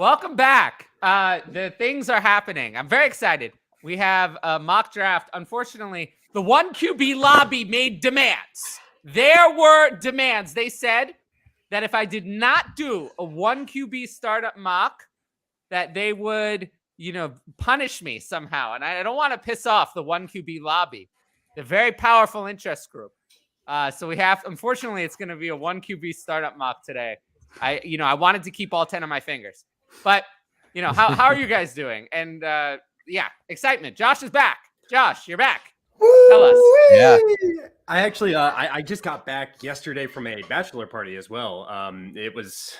Welcome back. The things are happening. I'm very excited. We have a mock draft. Unfortunately, the 1QB lobby made demands. There were demands. They said that if I did not do a 1QB startup mock, that they would, punish me somehow. And I don't want to piss off the 1QB lobby. The very powerful interest group. So we have, unfortunately, it's going to be a 1QB startup mock today. I wanted to keep all 10 of my fingers, but how are you guys doing? And excitement. Josh is back. Josh, you're back. Tell us. Yeah. I actually, I just got back yesterday from a bachelor party as well. It was,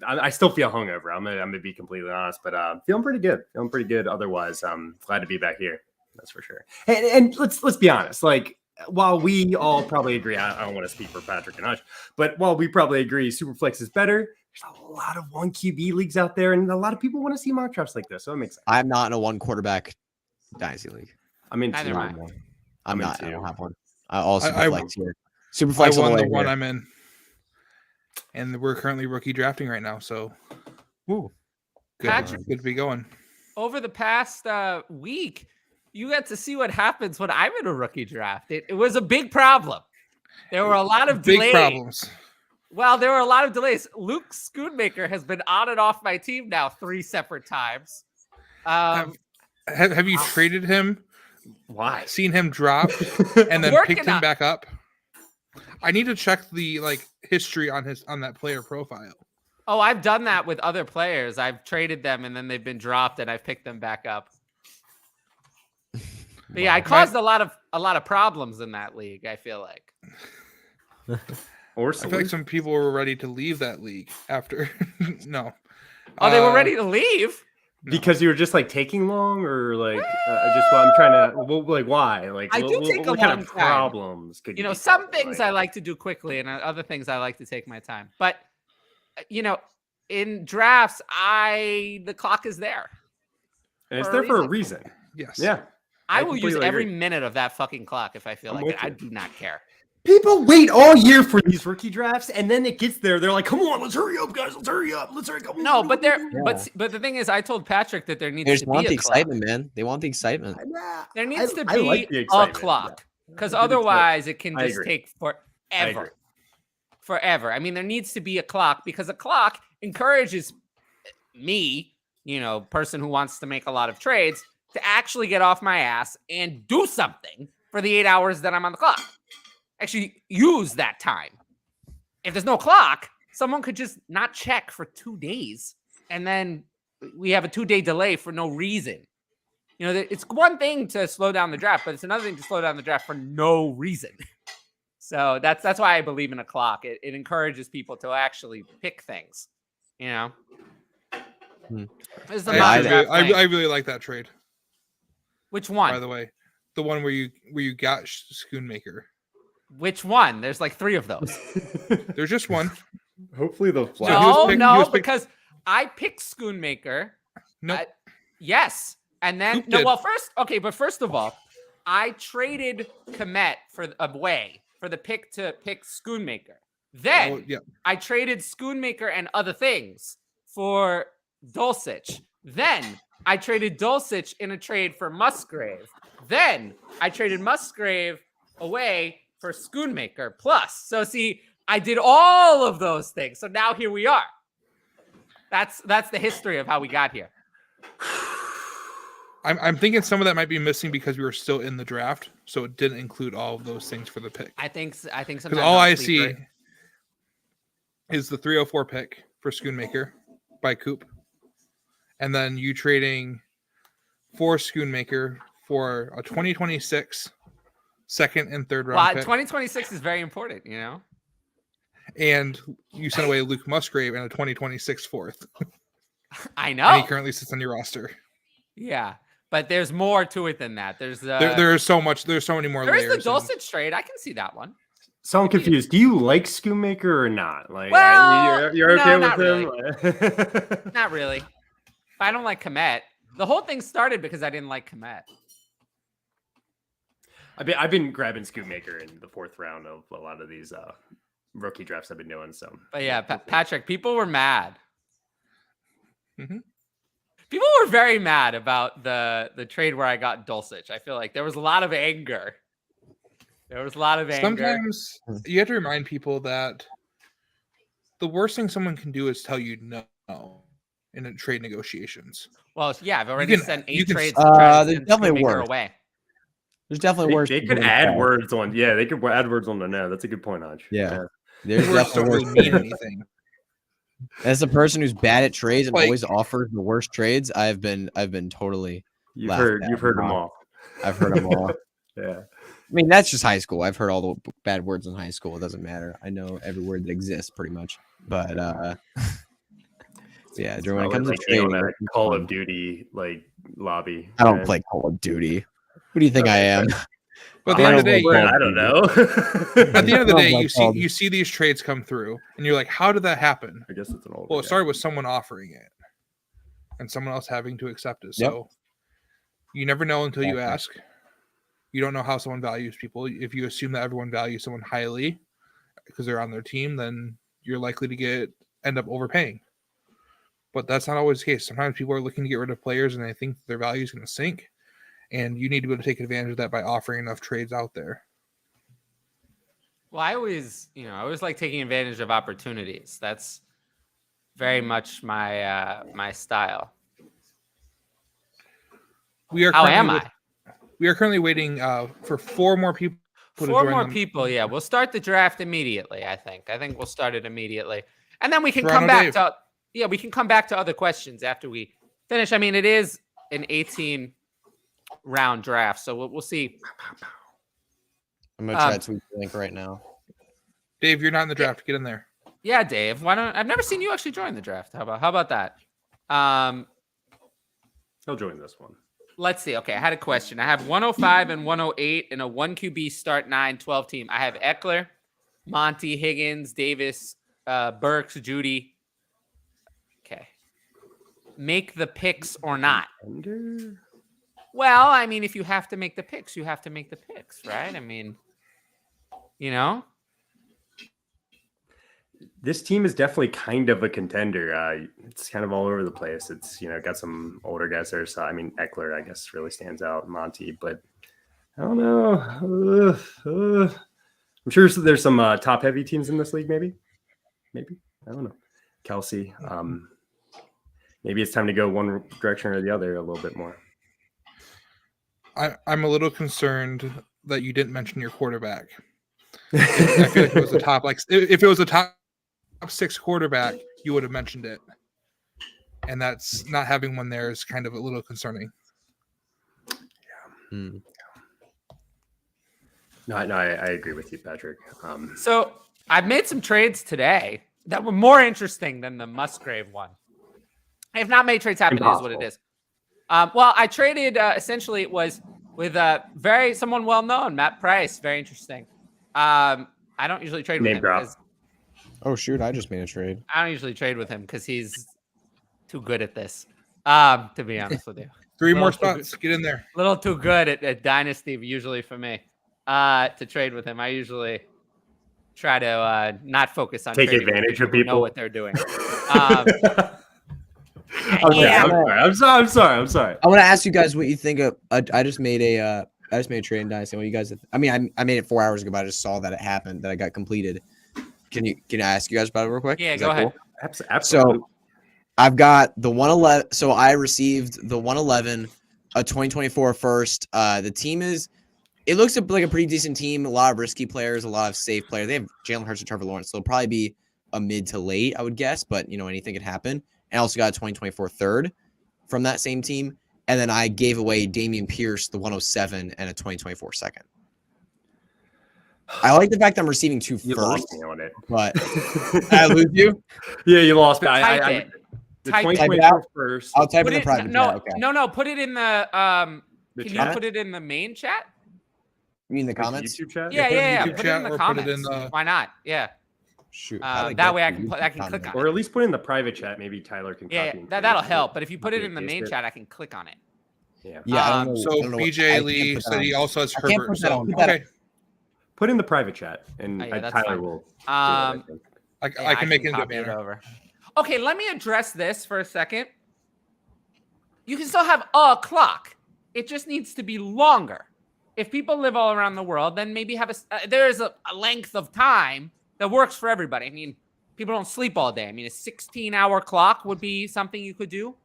I still feel hungover. I'm gonna be completely honest, but feeling pretty good. Otherwise, I'm glad to be back here. That's for sure. And let's be honest. Like, while we all probably agree, I don't want to speak for Patrick and Hush, but while we probably agree Superflex is better, there's a lot of 1QB leagues out there, and a lot of people want to see mock drafts like this. So it makes sense. I'm not in a 1 quarterback dynasty league. I'm in Neither two. am I. I'm not. I don't have one. All I Superflex here. Superflex I won the here. one I'm in, and we're currently rookie drafting right now. So, good to be going. Over the past week, you got to see what happens when I'm in a rookie draft. It was a big problem. There were a lot of delays. Big problems. Well, there were a lot of delays. Luke Schoonmaker has been on and off my team now 3 separate times. Have you traded him? Why? Seen him drop and then picked him back up? I need to check the history on that player profile. Oh, I've done that with other players. I've traded them and then they've been dropped and I've picked them back up. But yeah, I caused a lot of problems in that league, I feel like. I feel like some people were ready to leave that league after. No. Oh, they were ready to leave? Because you were just taking long, or I'm trying to why? I do take a what kind long of time. problems could Some things I like to do quickly, and other things I like to take my time. But in drafts, the clock is there, and it's there for a reason. Yes. Yeah. I will use every minute of that fucking clock if I feel like it. I do not care. People wait all year for these rookie drafts, and then it gets there. They're like, "Come on, let's hurry up, guys! Let's hurry up! Let's hurry up!" No, but but the thing is, I told Patrick that there needs to be want the a clock. excitement, man. They want the excitement. There needs to be a clock, because otherwise it can just take forever. Forever. I mean, there needs to be a clock because a clock encourages me, person who wants to make a lot of trades, to actually get off my ass and do something for the 8 hours that I'm on the clock. Actually use that time. If there's no clock, someone could just not check for 2 days, and then we have a 2-day delay for no reason. It's one thing to slow down the draft, but it's another thing to slow down the draft for no reason. So that's why I believe in a clock. It encourages people to actually pick things. I really like that trade. Which one? By the way, the one where you got Schoonmaker. Which one? There's 3 of those. There's just one. Hopefully the No, because I picked Schoonmaker. No. Yes. And then first of all, I traded Komet for the pick to pick Schoonmaker. Then I traded Schoonmaker and other things for Dulcich. Then I traded Dulcich in a trade for Musgrave. Then I traded Musgrave away for Schoonmaker plus. So see, I did all of those things. So now here we are. That's the history of how we got here. I'm thinking some of that might be missing because we were still in the draft, so it didn't include all of those things for the pick. I think sometimes because all I see is the 304 pick for Schoonmaker by Coop, and then you trading for Schoonmaker for a 2026 second and third round pick. 2026 is very important, And you sent away Luke Musgrave and a 2026 fourth. I know. And he currently sits on your roster. Yeah, but there's more to it than that. There's there's so much. There's so many more layers. There's the Dulcich trade. I can see that one. So I'm confused. Do you like Schoonmaker or not? You're okay with him? Not really. I don't like Komet. The whole thing started because I didn't like Komet. I've been grabbing Schoonmaker in the 4th round of a lot of these rookie drafts I've been doing. So, but yeah, Patrick, people were mad. Mm-hmm. People were very mad about the trade where I got Dulcich. I feel like there was a lot of anger. Sometimes you have to remind people that the worst thing someone can do is tell you no in a trade negotiations. Well, yeah, I've already sent 8 trades to there's send definitely Schoonmaker worse. away. There's definitely worse. They could add words on. Yeah, they could add words on the no. That's a good point, Anj. Yeah. There's Words don't definitely really mean anything. As a person who's bad at trades and Like- always offers the worst trades, I've been totally. You've heard them all. I've heard them all. Yeah. I mean, that's just high school. I've heard all the bad words in high school. It doesn't matter. I know every word that exists pretty much. But yeah, when it comes to trading, on a Call of Duty like lobby. I don't play Call of Duty. Who do you think I am? But at the end of the day, I don't know. at the end of the day, you see these trades come through, and you're like, "How did that happen?" I guess it's an old. Well, it started with someone offering it, and someone else having to accept it. So you never know until you ask. You don't know how someone values people. If you assume that everyone values someone highly because they're on their team, then you're likely to end up overpaying. But that's not always the case. Sometimes people are looking to get rid of players, and they think their value is going to sink. And you need to be able to take advantage of that by offering enough trades out there. Well, I always like taking advantage of opportunities. That's very much my style. We are currently waiting for 4 more people. 4 more people. Yeah, we'll start the draft immediately. I think we'll start it immediately, and then we can come back to we can come back to other questions after we finish. I mean, it is an 18-round draft, so we'll see. I'm gonna try to tweet the link right now. Dave, you're not in the draft. Get in there. Yeah, Dave. Why don't I've never seen you actually join the draft? How about that? He'll join this one. Let's see. Okay, I had a question. I have 105 and 108 in a 1 QB start 9-12 team. I have Eckler, Monty, Higgins, Davis, Burks, Judy. Okay. Make the picks or not? Well, I mean, if you have to make the picks, you have to make the picks, right? I mean, This team is definitely kind of a contender. It's kind of all over the place. It's, got some older guys there. So, I mean, Eckler, I guess, really stands out, Monty, but I don't know. I'm sure there's some top-heavy teams in this league, maybe. I don't know. Kelsey. Maybe it's time to go one direction or the other a little bit more. I'm a little concerned that you didn't mention your quarterback. I feel like if it was if it was a top 6 quarterback, you would have mentioned it. And that's not having one there is kind of a little concerning. Yeah. No, I agree with you, Patrick. So I've made some trades today that were more interesting than the Musgrave one. I have not made trades happen. It is what it is. Well, I traded essentially it was with someone well known, Matt Price. Very interesting. I don't usually trade with him because oh shoot, I just made a trade. I don't usually trade with him because he's too good at this. To be honest with you. 3 more spots. Get in there. A little too good at Dynasty usually for me to trade with him. I usually try to not focus on take advantage of people who know what they're doing. I'm sorry. I want to ask you guys what you think of. I just made a trade in Dynasty. What you guys? I mean, I made it 4 hours ago, but I just saw that it happened, that I got completed. Can I ask you guys about it real quick? Yeah, go ahead. Cool? Absolutely. So I've got the 111. So I received the 111, a 2024 first. The team it looks like a pretty decent team. A lot of risky players, a lot of safe players. They have Jalen Hurts and Trevor Lawrence, so it'll probably be a mid to late, I would guess. But anything could happen. And I also got a 2024 third from that same team. And then I gave away Dameon Pierce, the 107, and a 2024 second. I like the fact that I'm receiving 2 you first, lost me on it. but I lose you. Yeah, you lost me. Type it. The Type it. 2024 first. I'll type it in the private chat. No, Okay. no. Put it in the Can chat? you put it in the main chat? You mean the The comments? YouTube chat? Yeah. YouTube Put it chat in the or comments. put it in the- Why not? Yeah. Shoot. That way I can click on Or at least put in the private chat. Maybe Tyler can Yeah, copy and that'll paste help. it. But if you put it Copy in the and main paste it. chat, I can click on it. Yeah. Yeah. I don't know, So I don't know BJ I can't Lee put that said he on. also has I can't Herbert. put that So on. Put that okay, Put in the private chat, and Oh, yeah, that's Tyler fine. will. do it, I can make it into a copy it banner. over. Okay, let me address this for a second. you can still have a clock. It just needs to be longer. If people live all around the world, then maybe have there is a length of time that works for everybody. I mean, people don't sleep all day. I mean, a 16-hour clock would be something you could do.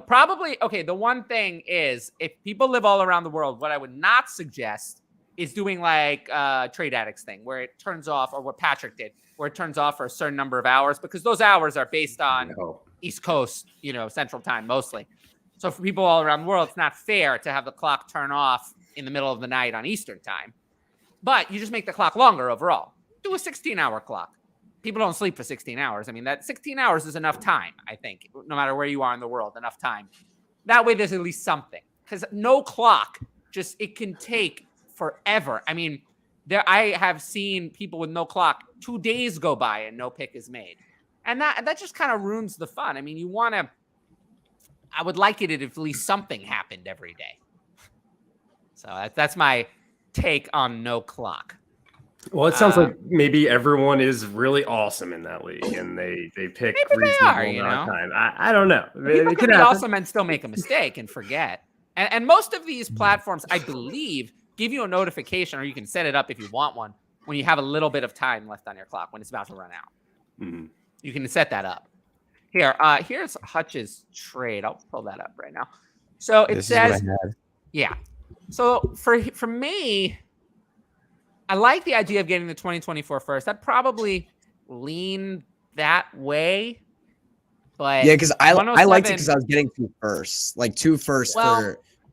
Probably, okay, the one thing is, if people live all around the world, what I would not suggest is doing like Trade Addicts thing, where it turns off, or what Patrick did, where it turns off for a certain number of hours, because those hours are based on East Coast, Central Time mostly. So for people all around the world, it's not fair to have the clock turn off in the middle of the night on Eastern Time. But you just make the clock longer overall. Do a 16-hour clock. People don't sleep for 16 hours. I mean, that 16 hours is enough time, I think, no matter where you are in the world, enough time. That way there's at least something. Because no clock, it can take forever. I mean, I have seen people with no clock, 2 days go by and no pick is made. And that just kind of ruins the fun. I mean, I would like it if at least something happened every day. So that's my take on no clock. Well, it sounds like maybe everyone is really awesome in that league, and they pick reasonable amount of time. I don't know. People can be awesome and still make a mistake and forget. And most of these platforms, I believe, give you a notification, or you can set it up if you want one, when you have a little bit of time left on your clock, when it's about to run out. Mm-hmm. You can set that up. Here's Hutch's trade. I'll pull that up right now. So it says, yeah. So for me, I like the idea of getting the 2024 first. I'd probably lean that way. But yeah, because I liked it because I was getting two firsts,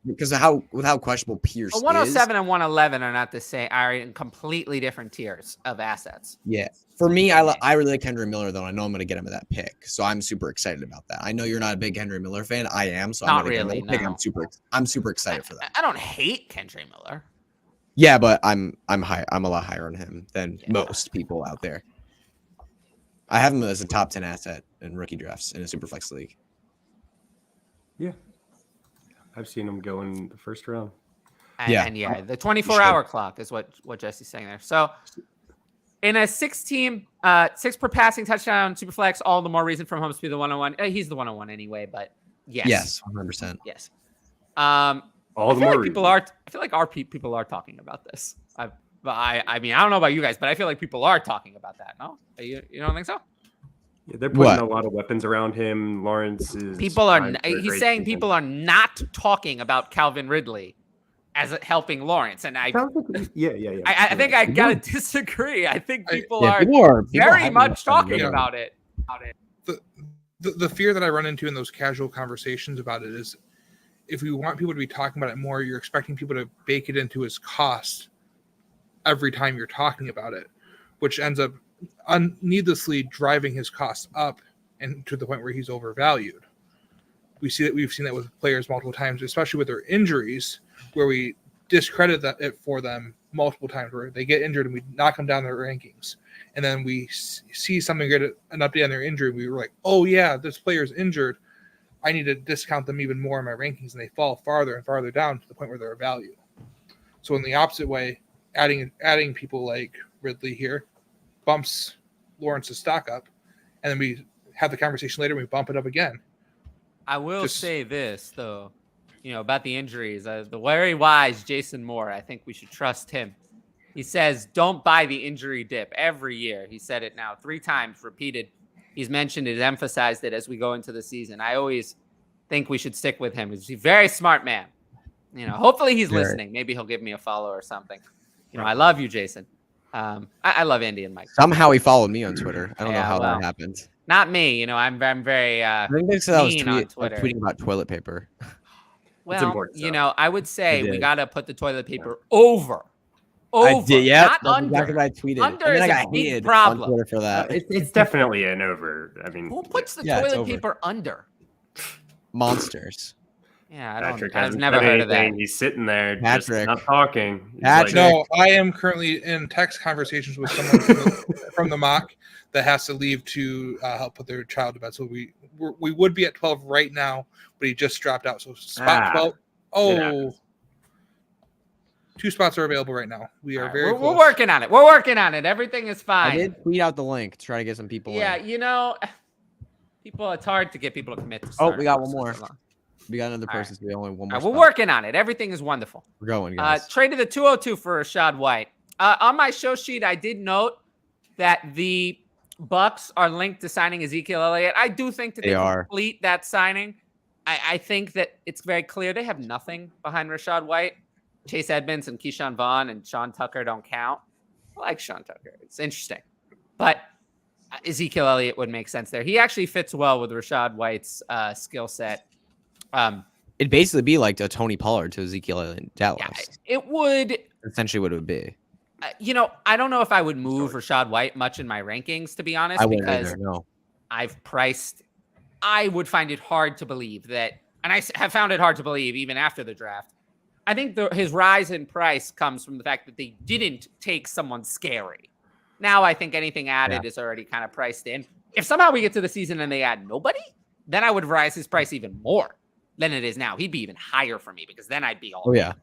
because of how questionable Pierce is. 107 and 111 are not the same, are in completely different tiers of assets. Yeah. For me, I really like Henry Miller, though. I know I'm going to get him at that pick. So I'm super excited about that. I know you're not a big Henry Miller fan. I am. So I'm really, pick. I'm super excited for that. I don't hate Henry Miller. Yeah, but I'm a lot higher on him than most people out there. I have him as a top 10 asset in rookie drafts in a Superflex league. Yeah. I've seen him go in the first round. And the 24-hour clock is what Jesse's saying there. So in a 6 per passing touchdown Superflex, all the more reason for Mahomes to be the 101. He's the 101 anyway, but yes. Yes, 100%. Yes. I feel like our people are talking about this. I mean, I don't know about you guys, but I feel like people are talking about that. No, you don't think so? Yeah, they're putting a lot of weapons around him. Lawrence is. He's saying people are not talking about Calvin Ridley as helping Lawrence, and I think I gotta disagree. I think people are very much talking about it. The fear that I run into in those casual conversations about it is, if we want people to be talking about it more, you're expecting people to bake it into his cost every time you're talking about it, which ends up needlessly driving his costs up and to the point where he's overvalued. We've seen that with players multiple times, especially with their injuries, where we discredit it for them multiple times, where they get injured and we knock them down their rankings. And then we see something, get an update on their injury. We were like, oh yeah, this player's injured. I need to discount them even more in my rankings, and they fall farther and farther down to the point where they're a value. So in the opposite way, adding people like Ridley here bumps Lawrence's stock up, and then we have the conversation later and we bump it up again. I will say this, though, about the injuries. The very wise Jason Moore, I think we should trust him. He says, don't buy the injury dip every year. He said it now 3 times, repeated. He's mentioned it, emphasized it as we go into the season. I always think we should stick with him. He's a very smart man. Hopefully he's listening. Maybe he'll give me a follow or something. I love you, Jason. I love Andy and Mike. Somehow he followed me on Twitter. I don't know how that happened. Not me. I'm very I think they said I was tweeting about toilet paper. Well, I would say we got to put the toilet paper over. I did, yeah. Not under. Exactly what I tweeted. Under is a big problem. On Twitter for that. It's definitely an over. I mean, who puts the toilet paper under? Monsters. Yeah, I've never heard of that. He's sitting there, Patrick, just not talking. No, I am currently in text conversations with someone from the mock that has to leave to help put their child to bed. So we would be at 12 right now, but he just dropped out. So spot 12. Oh. 2 spots are available right now. We are very close. We're working on it. We're working on it. Everything is fine. I did tweet out the link to try to get some people in. People, it's hard to get people to commit to we got one more. We got another person. So we only one more. We're working on it. Everything is wonderful. We're going, guys. Traded the 202 for Rashad White. On my show sheet, I did note that the Bucks are linked to signing Ezekiel Elliott. I do think that they complete that signing. I think that it's very clear they have nothing behind Rashad White. Chase Edmonds and Keyshawn Vaughn and Sean Tucker don't count. I like Sean Tucker. It's interesting. But Ezekiel Elliott would make sense there. He actually fits well with Rashad White's skill set. It'd basically be like a Tony Pollard to Ezekiel Elliott in Dallas. Yeah, it would. Essentially what it would be. I don't know if I would move Rashad White much in my rankings, to be honest, because I've priced. I would find it hard to believe that, and I have found it hard to believe even after the draft. I think his rise in price comes from the fact that they didn't take someone scary. Now I think anything added is already kind of priced in. If somehow we get to the season and they add nobody, then I would rise his price even more than it is now. He'd be even higher for me because then I'd be all in.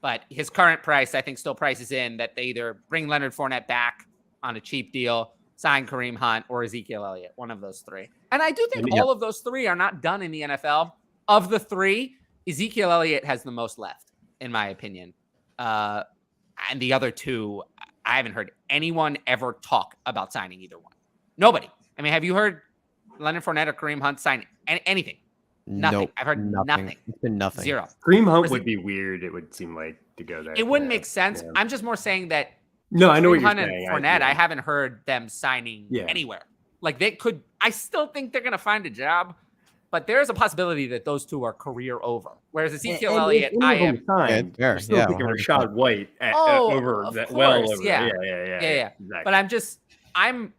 But his current price, I think, still prices in that they either bring Leonard Fournette back on a cheap deal, sign Kareem Hunt, or Ezekiel Elliott, one of those three. And I do think all of those three are not done in the NFL. Of the three, Ezekiel Elliott has the most left, in my opinion. And the other two, I haven't heard anyone ever talk about signing either one. Nobody. I mean, have you heard Leonard Fournette or Kareem Hunt sign anything? Nothing. Nope, I've heard nothing. It's been nothing. Zero. Kareem Hunt would be weird. It would seem like to go there. It wouldn't make sense. Yeah. I'm just more saying that. No, I know what you're saying. And Fournette, I haven't heard them signing anywhere. Like they could. I still think they're going to find a job, but there is a possibility that those two are career over. Whereas Ezekiel Elliott, I am. You're still thinking Rashad White over that. Well, over. Yeah. Exactly. But I'm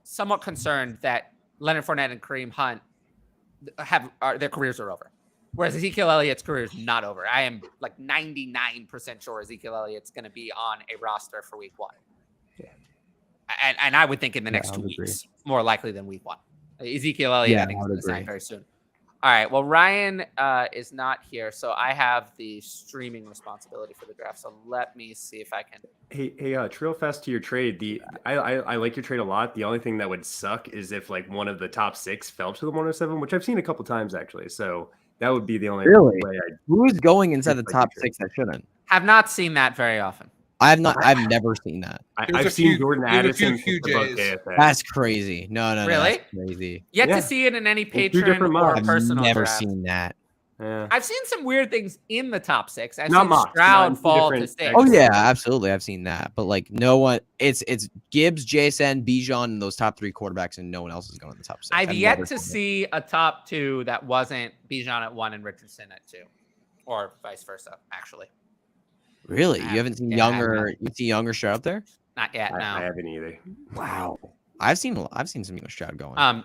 somewhat concerned that Leonard Fournette and Kareem Hunt their careers are over. Whereas Ezekiel Elliott's career is not over. I am like 99% sure Ezekiel Elliott's going to be on a roster for week 1. Yeah. And I would think in the next 2 weeks, more likely than week 1. Ezekiel Elliott, I think, is going to sign very soon. All right. Well, Ryan is not here, so I have the streaming responsibility for the draft. So let me see if I can. Hey, trail fast to your trade. I like your trade a lot. The only thing that would suck is if like one of the top 6 fell to the 107, which I've seen a couple times actually. So that would be the only way. Who's going inside the top 6 that shouldn't? Have not seen that very often. I have not. I've never seen that. I've seen Jordan Addison. That's crazy. No, really? That's crazy. Yet to see it in any patron or personal I've never draft. seen that. Yeah. I've seen some weird things in the top 6. I've seen Stroud fall to 6. Oh yeah, absolutely. I've seen that. But like no one, it's Gibbs, JSN, Bijan, and those top 3 quarterbacks, and no one else is going in the top 6. I've yet to see a top 2 that wasn't Bijan at 1 and Richardson at 2, or vice versa. Actually. Really? You haven't seen younger? You see younger Stroud out there? Not yet. No, I haven't either. Wow. I've seen some younger Stroud going. Well,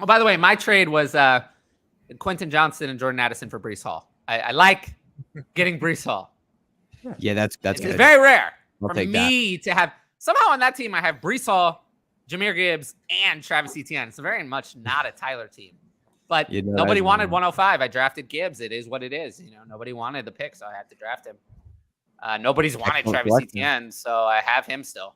by the way, my trade was Quentin Johnston and Jordan Addison for Breece Hall. I like getting Breece Hall. Yeah, that's good. It's very rare for me to have somehow on that team. I have Breece Hall, Jahmyr Gibbs, and Travis Etienne. It's very much not a Tyler team. But nobody wanted 105. I drafted Gibbs. It is what it is. Nobody wanted the pick, so I had to draft him. Nobody's wanted Travis Etienne, so I have him still.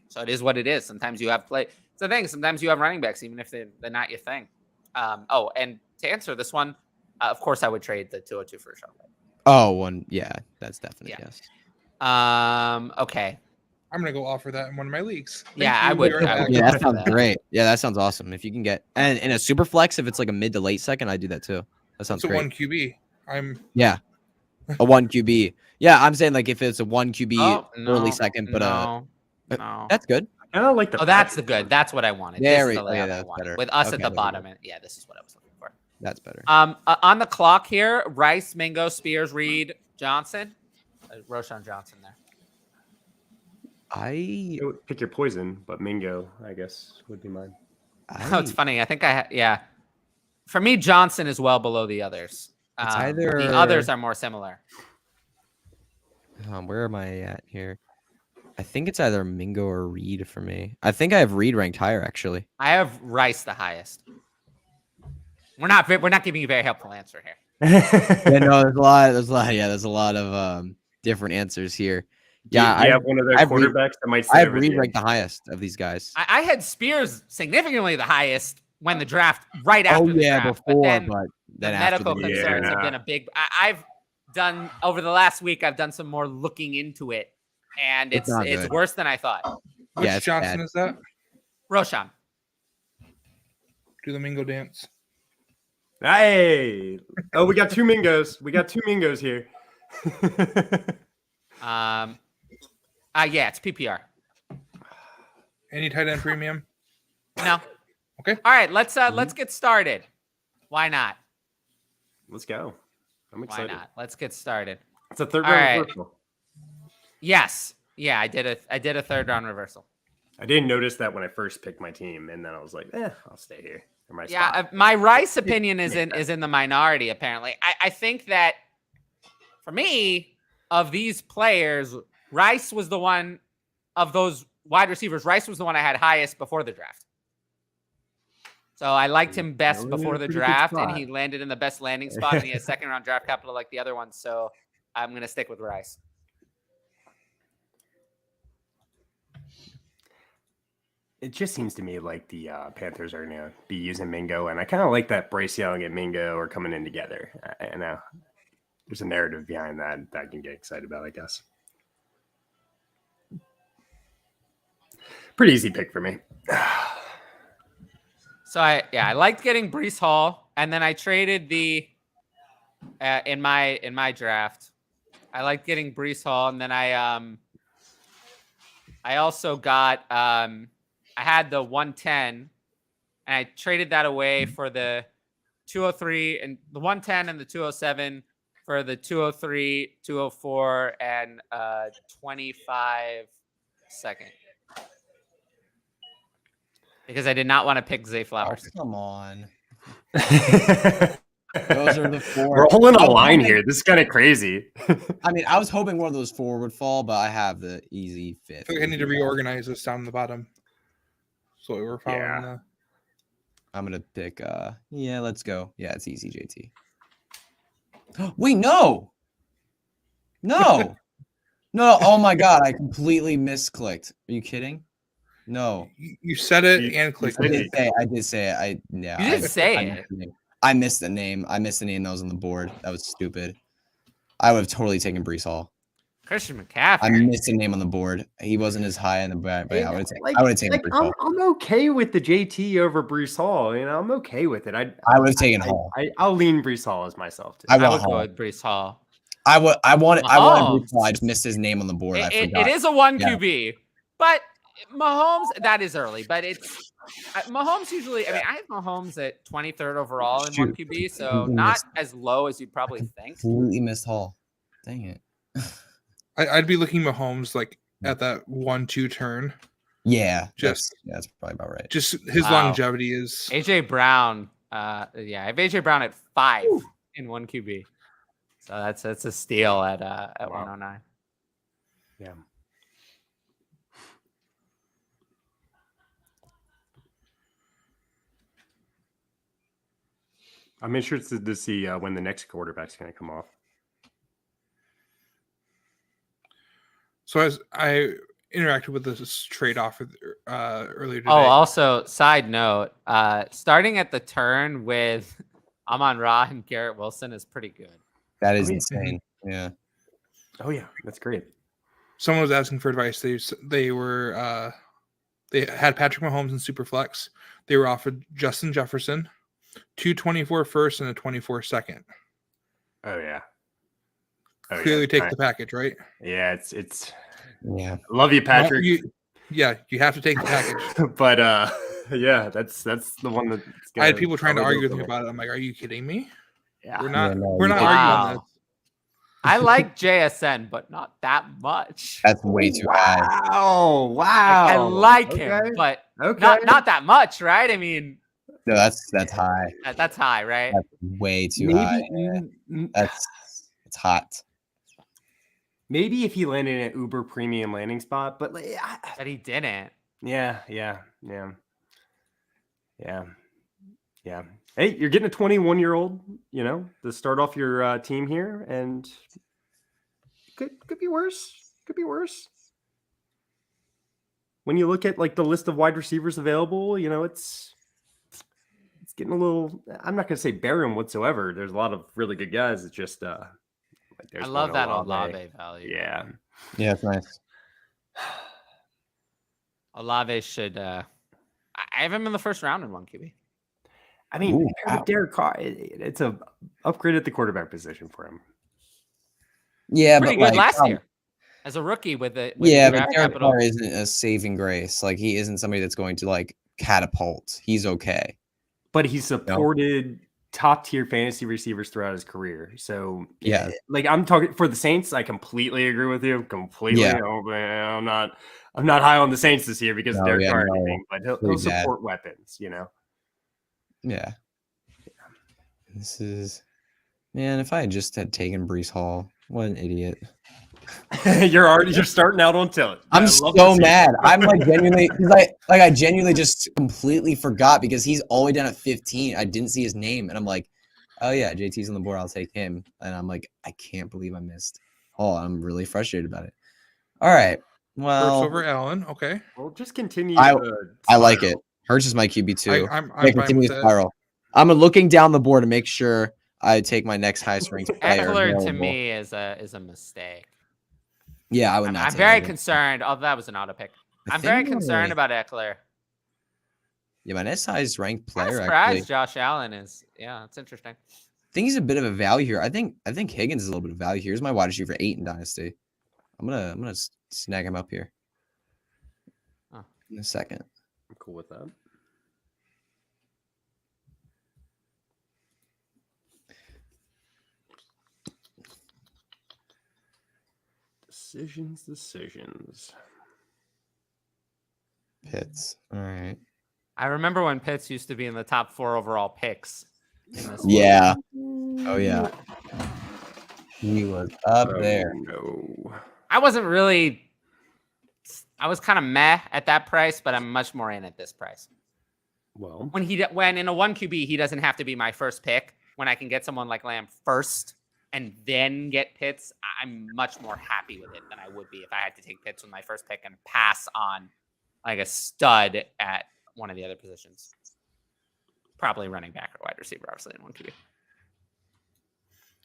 So it is what it is. Sometimes you have play. It's the thing. Sometimes you have running backs, even if they're not your thing. And to answer this one, of course, I would trade the 202 for a shot. Yeah, that's definitely yes. Okay. I'm gonna go offer that in one of my leagues. I would. Yeah, that sounds great. Yeah, that sounds awesome. If you can get and in a super flex, if it's like a mid to late second, I do that too. That sounds great. It's a 1 QB. A 1 QB. Yeah, I'm saying like if it's a 1 QB early second, but that's good. I don't like the. That's the good. That's what I wanted. There we go. Yeah, that's better. With us at the bottom, and this is what I was looking for. That's better. On the clock here, Rice, Mingo, Spears, Reed, Johnson, Roshan Johnson there. I would pick your poison, but Mingo, I guess, would be mine. It's funny. I think for me, Johnson is well below the others. The others are more similar. Where am I at here? I think it's either Mingo or Reed for me. I think I have Reed ranked higher, actually. I have Rice the highest. We're not giving you a very helpful answer here. There's a lot of different answers here. Yeah, I have one of those quarterbacks that might. I have Reed ranked the highest of these guys. I had Spears significantly the highest when the draft after the draft. Before, then the after medical the concerns have been a big. I've done over the last week. I've done some more looking into it, and it's worse than I thought. Which Johnson is that? Roshan. Do the Mingo dance. Hey! Oh, we got two Mingos. We got two Mingos here. Yeah, it's PPR. Any tight end premium? No. Okay. All right, let's get started. Why not? Let's go. I'm excited. Why not? Let's get started. It's a third round reversal. Yes. Yeah, I did a third round reversal. I didn't notice that when I first picked my team, and then I was like, I'll stay here. My Rice opinion is in the minority, apparently. I think that for me, of these players, Rice was the one of those wide receivers. Rice was the one I had highest before the draft. So I liked him best before the draft, and he landed in the best landing spot, and he has second round draft capital like the other ones. So I'm going to stick with Rice. It just seems to me like the Panthers are going to be using Mingo, and I kind of like that Bryce Young and Mingo are coming in together. I know there's a narrative behind that I can get excited about, I guess. Pretty easy pick for me. So I liked getting Breece Hall, and then I traded the in my draft. I liked getting Breece Hall, and then I also got I had the 110, and I traded that away for the 203 and the 110 and the 207 for the 203, 204, and 25 second. Because I did not want to pick Zay Flowers. Oh, come on. Those are the four. We're all in a line here. This is kind of crazy. I mean, I was hoping one of those four would fall, but I have the easy fifth. I feel like I need to reorganize this down the bottom. So we're following I'm going to pick, let's go. Yeah, it's easy, JT. Wait, no. No. No, oh my God, I completely misclicked. Are you kidding? No. You said it and clicked it. I did say it. You did say it. I missed the name. I missed the name that was on the board. That was stupid. I would have totally taken Breece Hall. Christian McCaffrey. I missed the name on the board. He wasn't as high in the back, but I would have taken Breece Hall. I'm okay with the JT over Breece Hall. You know, I'm okay with it. I would have taken Hall. I'll lean Breece Hall as myself too. I would go with Breece Hall. I wanted Breece Hall. I just missed his name on the board. It is a 1 QB, but Mahomes, that is early, but it's Mahomes usually. I mean, I have Mahomes at 23rd overall in 1 QB, so not as low as you'd probably think. Completely missed Hall. Dang it. I'd be looking Mahomes like at that 1-2 turn. Yeah, that's probably about right. Just his longevity is AJ Brown. I have AJ Brown at 5 in 1 QB, so that's a steal at 109. Yeah. I'm interested to see when the next quarterback's going to come off. So as I interacted with this trade-off earlier today. Oh, also, side note, starting at the turn with Amon-Ra and Garrett Wilson is pretty good. That is insane. Yeah. Oh, yeah. That's great. Someone was asking for advice. They were they had Patrick Mahomes in Superflex. They were offered Justin Jefferson, 224 first and a 24 second. Oh, yeah. Clearly take the package, right? Yeah, it's yeah. Love you, Patrick. You have to take the package. But yeah, that's the one that I had people trying to argue with me about it. I'm like, are you kidding me? Yeah. We're not arguing on this. I like JSN, but not that much. That's way too high. Wow. I like him, but not that much, right? I mean, no, that's high. That's high, right? That's way too high. Yeah. It's hot. Maybe if he landed in an Uber premium landing spot, but but he didn't. Yeah. Hey, you're getting a 21-year-old, to start off your team here, and could be worse. Could be worse. When you look at like the list of wide receivers available, it's getting a little. I'm not going to say barren whatsoever. There's a lot of really good guys. It's just like I love that Olave value. Yeah, it's nice. Olave should. I have him in the first round in 1 QB. I mean, Derek Carr, it's a upgrade at the quarterback position for him. Yeah, pretty but good last year as a rookie with the but Derek Carr isn't a saving grace. Like he isn't somebody that's going to like catapult. He's okay, but he supported top tier fantasy receivers throughout his career. So yeah, like I'm talking for the Saints. I completely agree with you. Completely. Yeah. I'm not high on the Saints this year because of Derek Carr or anything, but he'll support weapons. Yeah. This is, man, if I had just had taken Breece Hall, what an idiot. You're starting out on tilt. I'm so mad. I'm like genuinely, because I genuinely just completely forgot because he's all the way down at 15. I didn't see his name, and I'm like, oh yeah, JT's on the board. I'll take him. And I'm like, I can't believe I missed. Oh, I'm really frustrated about it. All right. Well, Hurts over Allen. Okay. We'll just continue. I like it. Hurts is my QB too. I'm fine with spiral. I'm looking down the board to make sure I take my next highest ranked player. Eckler to me is a mistake. Yeah, I would not. I'm very concerned. Oh, that was an auto pick. I'm very concerned about Eckler. Yeah, my next highest ranked player. I'm surprised Josh Allen is. Yeah, it's interesting. I think he's a bit of a value here. I think Higgins is a little bit of value here. Here's my wide receiver 8 in Dynasty. I'm gonna snag him up here. In a second. I'm cool with that. Decisions. Pitts. All right. I remember when Pitts used to be in the top 4 overall picks. Yeah. Oh yeah. He was up there. No. I wasn't really. I was kind of meh at that price, but I'm much more in at this price. Well, when in a 1 QB, he doesn't have to be my first pick. When I can get someone like Lamb first and then get Pitts, I'm much more happy with it than I would be if I had to take Pitts with my first pick and pass on like a stud at one of the other positions. Probably running back or wide receiver, obviously, in 1 QB.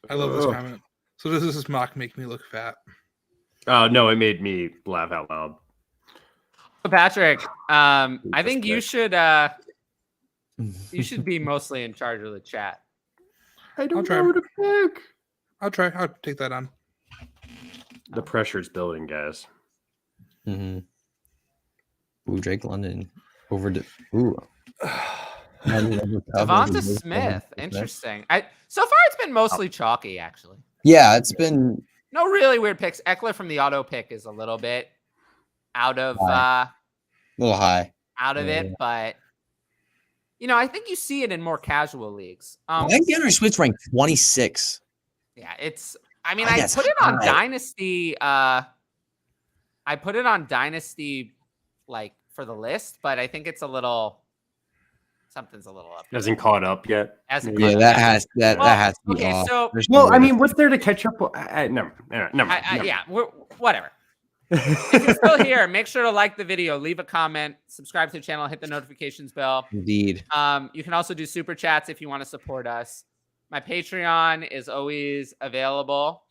I love this comment. So does this mock make me look fat? Oh, no, it made me laugh out loud. Patrick, I think you should be mostly in charge of the chat. I don't know who to pick. I'll try. I'll take that on. The pressure's building, guys. Mm-hmm. Ooh, Drake London over to Devonta Smith. Interesting. So far it's been mostly chalky, actually. Yeah, it's been no really weird picks. Eckler from the auto pick is a little bit out of a little high out of it, but I think you see it in more casual leagues. I think DeAndre Swift's ranked 26. Yeah, it's. I mean, I put it on Dynasty. I put it on Dynasty, like for the list, but I think it's something's a little up. Hasn't caught up yet. That has to be okay, off. So I mean, what's there to catch up? No. Yeah, whatever. If you're still here, make sure to like the video, leave a comment, subscribe to the channel, hit the notifications bell. Indeed. You can also do super chats if you want to support us. My Patreon is always available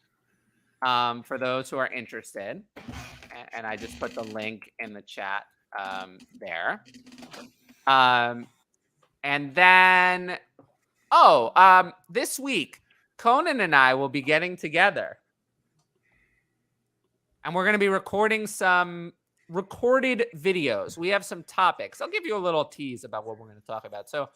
for those who are interested. And I just put the link in the chat there. And then, this week, Conan and I will be getting together. And we're going to be recording some recorded videos. We have some topics. I'll give you a little tease about what we're going to talk about. So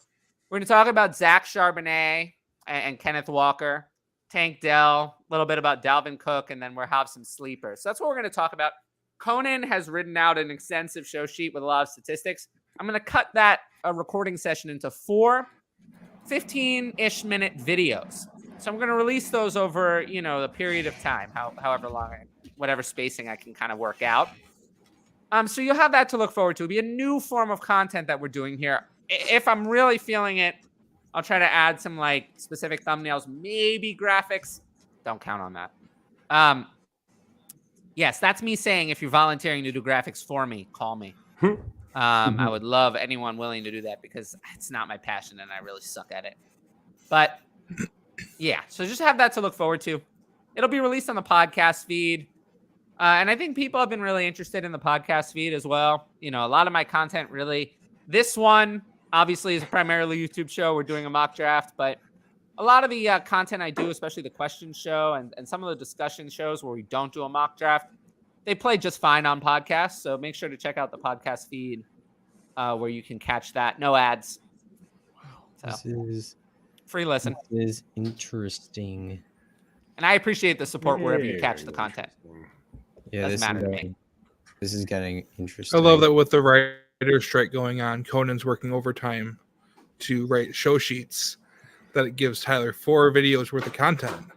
we're going to talk about Zach Charbonnet and Kenneth Walker, Tank Dell, a little bit about Dalvin Cook, and then we'll have some sleepers. So that's what we're going to talk about. Conan has written out an extensive show sheet with a lot of statistics. I'm going to cut that recording session into 4 15-ish minute videos. So I'm going to release those over, the period of time, however long, whatever spacing I can kind of work out. So you'll have that to look forward to. It'll be a new form of content that we're doing here. If I'm really feeling it, I'll try to add some specific thumbnails, maybe graphics. Don't count on that. Yes, that's me saying if you're volunteering to do graphics for me, call me. I would love anyone willing to do that because it's not my passion and I really suck at it. But yeah, so just have that to look forward to. It'll be released on the podcast feed. And I think people have been really interested in the podcast feed as well. A lot of my content this one obviously is a primarily YouTube show. We're doing a mock draft, but a lot of the content I do, especially the question show and some of the discussion shows where we don't do a mock draft, they play just fine on podcasts. So make sure to check out the podcast feed where you can catch that. No ads. So, this is free listen. This is interesting. And I appreciate the support wherever you catch the content. Yeah, Doesn't matter to me. This is getting interesting. I love that with the writer's strike going on, Conan's working overtime to write show sheets that it gives Tyler 4 videos worth of content.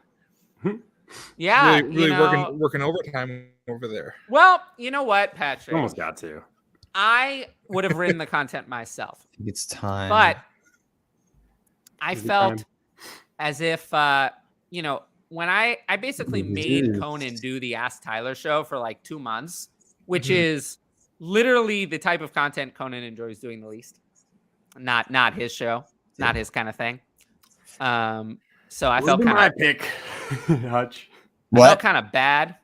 Yeah, really working overtime over there. Well, you know what, Patrick? Almost got to. I would have written the content myself. It's time. But I felt as if, when I basically made Conan do the Ask Tyler show for like 2 months, which is literally the type of content Conan enjoys doing the least. Not his show, not his kind of thing. So I felt kind of pick, Hutch. I felt kind of bad.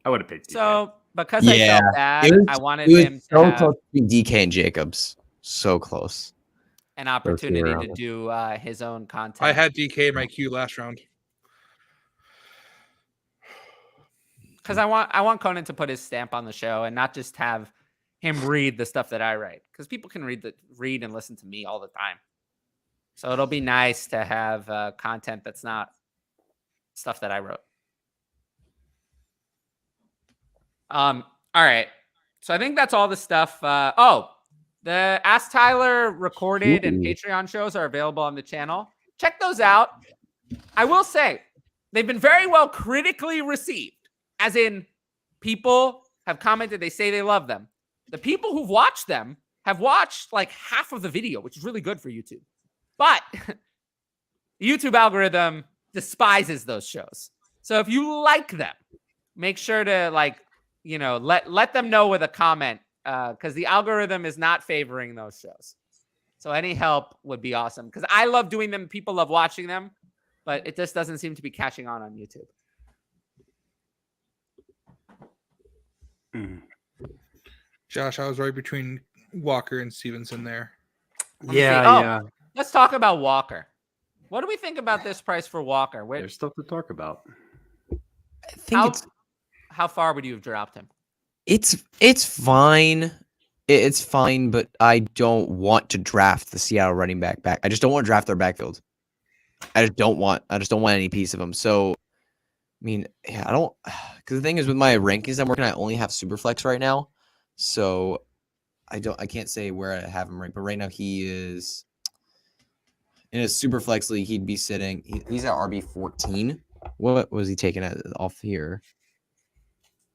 I would have picked DK. So because I felt bad, I wanted him to have close to DK and Jacobs. So close. an opportunity to do his own content. I had DK in my queue last round. Because I want Conan to put his stamp on the show and not just have him read the stuff that I write. Because people can read and listen to me all the time. So it'll be nice to have content that's not stuff that I wrote. All right. So I think that's all the stuff. The Ask Tyler recorded and Patreon shows are available on the channel. Check those out. I will say they've been very well critically received. As in, people have commented, they say they love them. The people who've watched them have watched like half of the video, which is really good for YouTube. But the YouTube algorithm despises those shows. So if you like them, make sure to let them know with a comment because the algorithm is not favoring those shows. So any help would be awesome because I love doing them. People love watching them, but it just doesn't seem to be catching on YouTube. Josh, I was right between Walker and Stevenson there. Yeah. Let's talk about Walker. What do we think about this price for Walker? There's stuff to talk about. I think how far would you have dropped him? It's fine. It's fine, but I don't want to draft the Seattle running back. I just don't want to draft their backfield. I just don't want any piece of them. So, I mean, yeah, I don't. Because the thing is, with my rankings I'm working, I only have Superflex right now, so I can't say where I have him right. But right now he is in a Superflex league. He'd be sitting. He's at RB 14. What was he taking off here?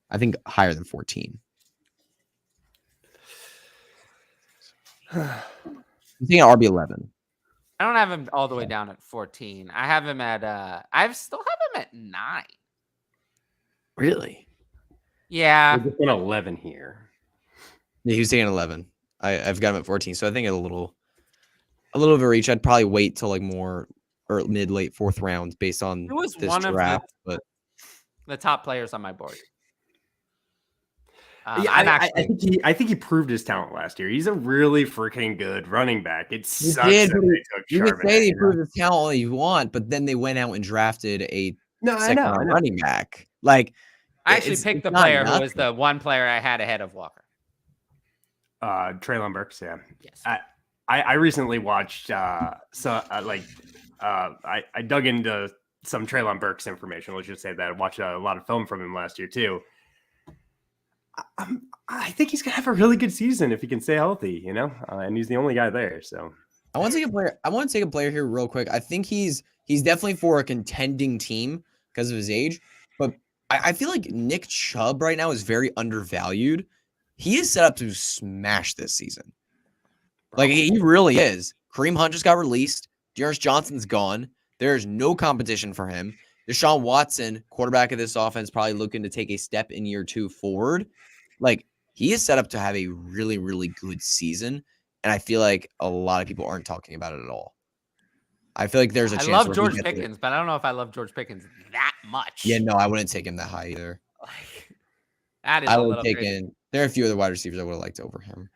I think higher than 14. I'm thinking RB 11. I don't have him all the way down at 14. I have him at I still have him at 9. Really? Yeah. We're just on 11 here. Yeah, he was taking 11. I've got him at 14, so I think a little of a reach. I'd probably wait till like more or late 4th round based on It was this one draft. of the top players on my board. I think he proved his talent last year. He's a really freaking good running back. It sucks that they took You can Charbonnet, say they proved his talent all you want, but then they went out and drafted a second-round running back. Like, I actually picked the player who was the one player I had ahead of Walker. Treylon Burks, yeah. Yes. I recently watched I dug into some Treylon Burks information. Let's just say that I watched a lot of film from him last year too. I think he's gonna have a really good season if he can stay healthy, and he's the only guy there. So I want to take a player here real quick. I think he's definitely for a contending team because of his age, but I feel like Nick Chubb right now is very undervalued. He is set up to smash this season. Like he really is. Kareem Hunt just got released. Dearness Johnson's gone. There's no competition for him. Deshaun Watson, quarterback of this offense, probably looking to take a step in year 2 forward. Like he is set up to have a really, really good season. And I feel like a lot of people aren't talking about it at all. I feel like there's a chance. I love George Pickens, but I don't know if I love George Pickens that much. Yeah, no, I wouldn't take him that high either. Like, that is I a would little take crazy. in. There are a few other wide receivers I would have liked over him.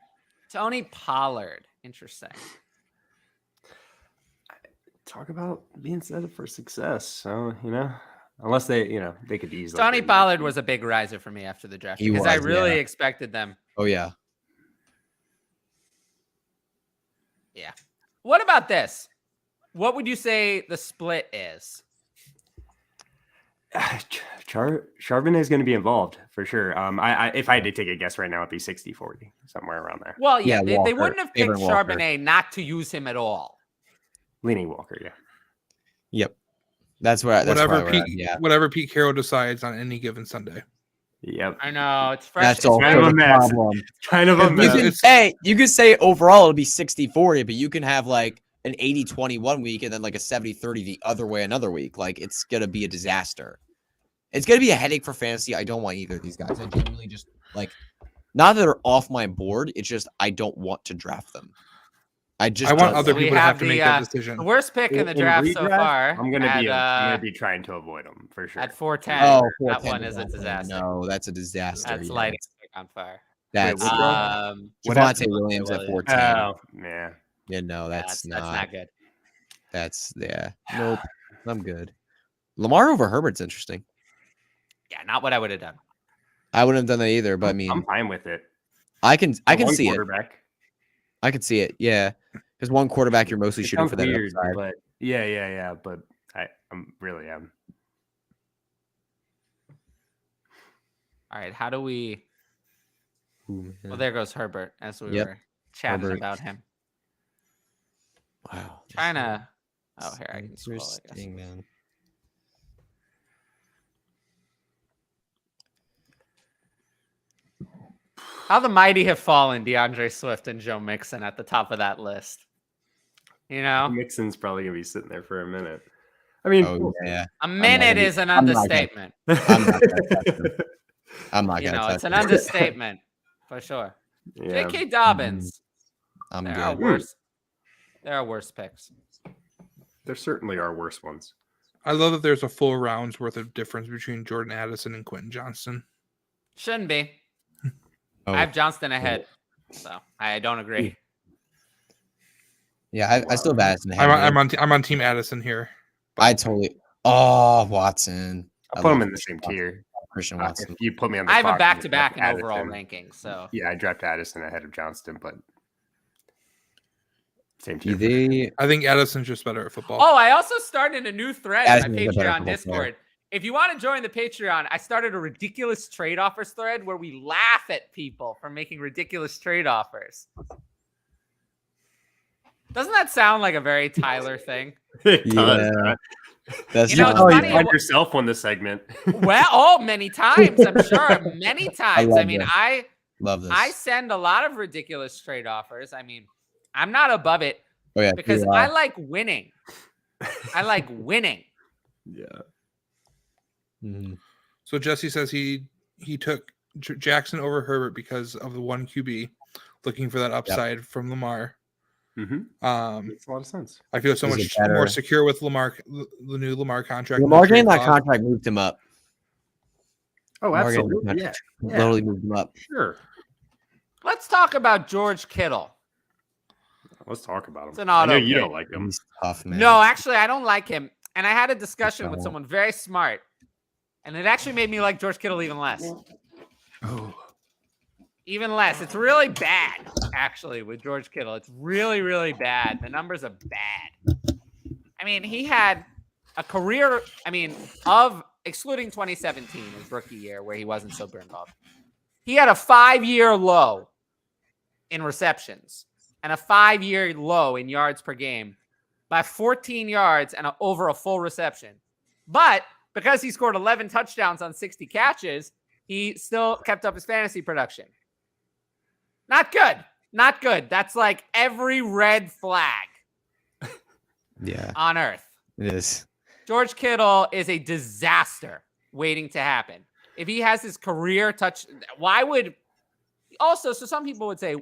Tony Pollard. Interesting. Talk about being set up for success. So, unless they could easily. Tony Pollard was a big riser for me after the draft because I really expected them. Oh, yeah. Yeah. What about this? What would you say the split is? Charbonnet is going to be involved for sure. If I had to take a guess right now, it'd be 60-40, somewhere around there. Well, yeah, they wouldn't have picked Charbonnet not to use him at all. Leaning Walker, yeah. Yep. That's where whatever Pete Carroll decides on any given Sunday. Yep. I know it's fresh. That's all kind of a mess. Kind of a mess. You could say overall it'll be 60-40, but you can have like an 80-20 week and then like a 70-30 the other way another week. Like it's gonna be a disaster. It's gonna be a headache for fantasy. I don't want either of these guys. I genuinely just like not that they're off my board. It's just I don't want to draft them. I want other people to have to make that decision. The worst pick in the draft so far. I'm gonna be trying to avoid them for sure. At 410, that 410 one is a disaster. No, that's a disaster. That's lighting on fire. That's Javonte Williams at 410. Oh, yeah. Yeah, no, that's not good. Nope. I'm good. Lamar over Herbert's interesting. Yeah, not what I would have done. I wouldn't have done that either, but I mean, I'm fine with it. I can see it. I can see it. Yeah, because one quarterback you're mostly shooting for that upside. But yeah. But I'm really am. All right, how do we? Well, there goes Herbert as we were chatting about him. Wow. Trying to. Oh, here I can scroll. Interesting, man. How the mighty have fallen, DeAndre Swift and Joe Mixon at the top of that list. Mixon's probably gonna be sitting there for a minute. I mean, a minute is an understatement. I'm not gonna. It's an understatement for sure. Yeah. J.K. Dobbins. I'm there good. Are worse. There are worse picks. There certainly are worse ones. I love that there's a full round's worth of difference between Jordan Addison and Quentin Johnston. Shouldn't be. I have Johnston ahead, so I don't agree. Yeah, I still have Addison ahead. I'm on Team Addison here. I totally. Oh, Watson. I'll put him in the same tier. Christian Watson. If you put me on the I have clock, a back-to-back in overall rankings. So yeah, I dropped Addison ahead of Johnston, but same tier. I think Addison's just better at football. Oh, I also started a new thread on my Addison's a better Patreon Discord. player. If you want to join the Patreon, I started a ridiculous trade offers thread where we laugh at people for making ridiculous trade offers. Doesn't that sound like a very Tyler thing? It does. Yeah. That's you find yourself on the segment. Well, many times, I'm sure. Many times. I love this. I send a lot of ridiculous trade offers. I mean, I'm not above it because I like winning. I like winning. Yeah. Mm-hmm. So Jesse says he took Jackson over Herbert because of the one QB, looking for that upside from Lamar. Mm-hmm. Makes a lot of sense. I feel so much more secure with Lamar, the new Lamar contract. Lamar getting that contract moved him up. Oh, absolutely. Yeah. Totally moved him up. Sure. Let's talk about George Kittle. Let's talk about him. It's an auto. I know you don't like him. He's tough, man. No, actually, I don't like him. And I had a discussion with someone very smart, and it actually made me like George Kittle even less. Oh. Even less. It's really bad, actually, with George Kittle. It's really, really bad. The numbers are bad. I mean, he had a career, of excluding 2017, his rookie year, where he wasn't so involved. He had a 5-year low in receptions and a 5-year low in yards per game by 14 yards and over a full reception. But because he scored 11 touchdowns on 60 catches, he still kept up his fantasy production. Not good. Not good. That's like every red flag on earth. It is. George Kittle is a disaster waiting to happen. If he has his career touch, why would also, so some people would say,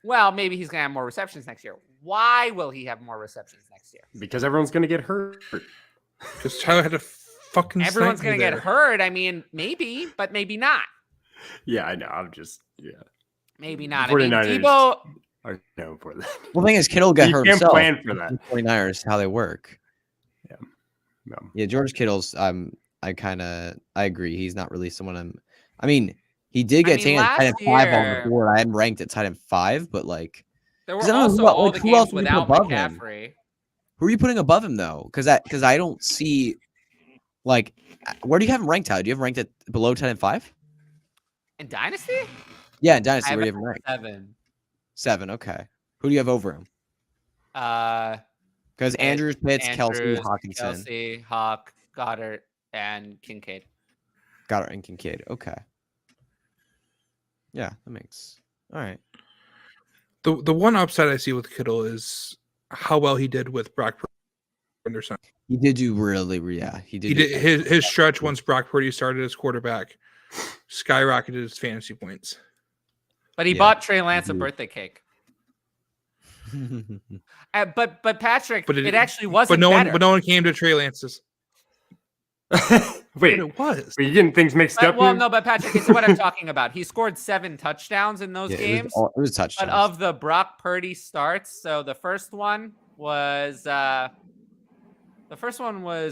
well, maybe he's going to have more receptions next year. Why will he have more receptions next year? Because everyone's going to get hurt. Because Tyler had a fucking. Everyone's going to get hurt. I mean, maybe, but maybe not. Yeah, I know. Maybe not. 49ers I mean, Debo are known for that. Well, the thing is, Kittle got hurt can't himself. plan for that. 49ers, how they work. Yeah. No. Yeah, George Kittle's. I agree. He's not really someone I mean, he did get taken at tight end 5 on the board. I am ranked at tight end 5, but like there were also all the games without McCaffrey. Who are you putting above him though? Because I don't see like where do you have him ranked? How do you have him ranked at below tight end 5? In Dynasty? Yeah, in Dynasty. Where do you have him ranked? 7. 7. Okay. Who do you have over him? Because Andrews, Pitts, Kelsey, Hawkinson, Kelsey, Hawk, Goddard, and Kincaid. Goddard and Kincaid. Okay. Yeah, that makes all right. The one upside I see with Kittle is how well he did with Brock Purdy. He did do really, yeah. He did his stretch once Brock Purdy started as quarterback, skyrocketed his fantasy points. But he bought Trey Lance a birthday cake. But Patrick, it actually wasn't. But no one came to Trey Lance's. Wait, it was. Were you getting things mixed up? Well, here? no, but Patrick, it's what I'm talking about. He scored 7 touchdowns in those games. It was touchdowns. But of the Brock Purdy starts, so the first one was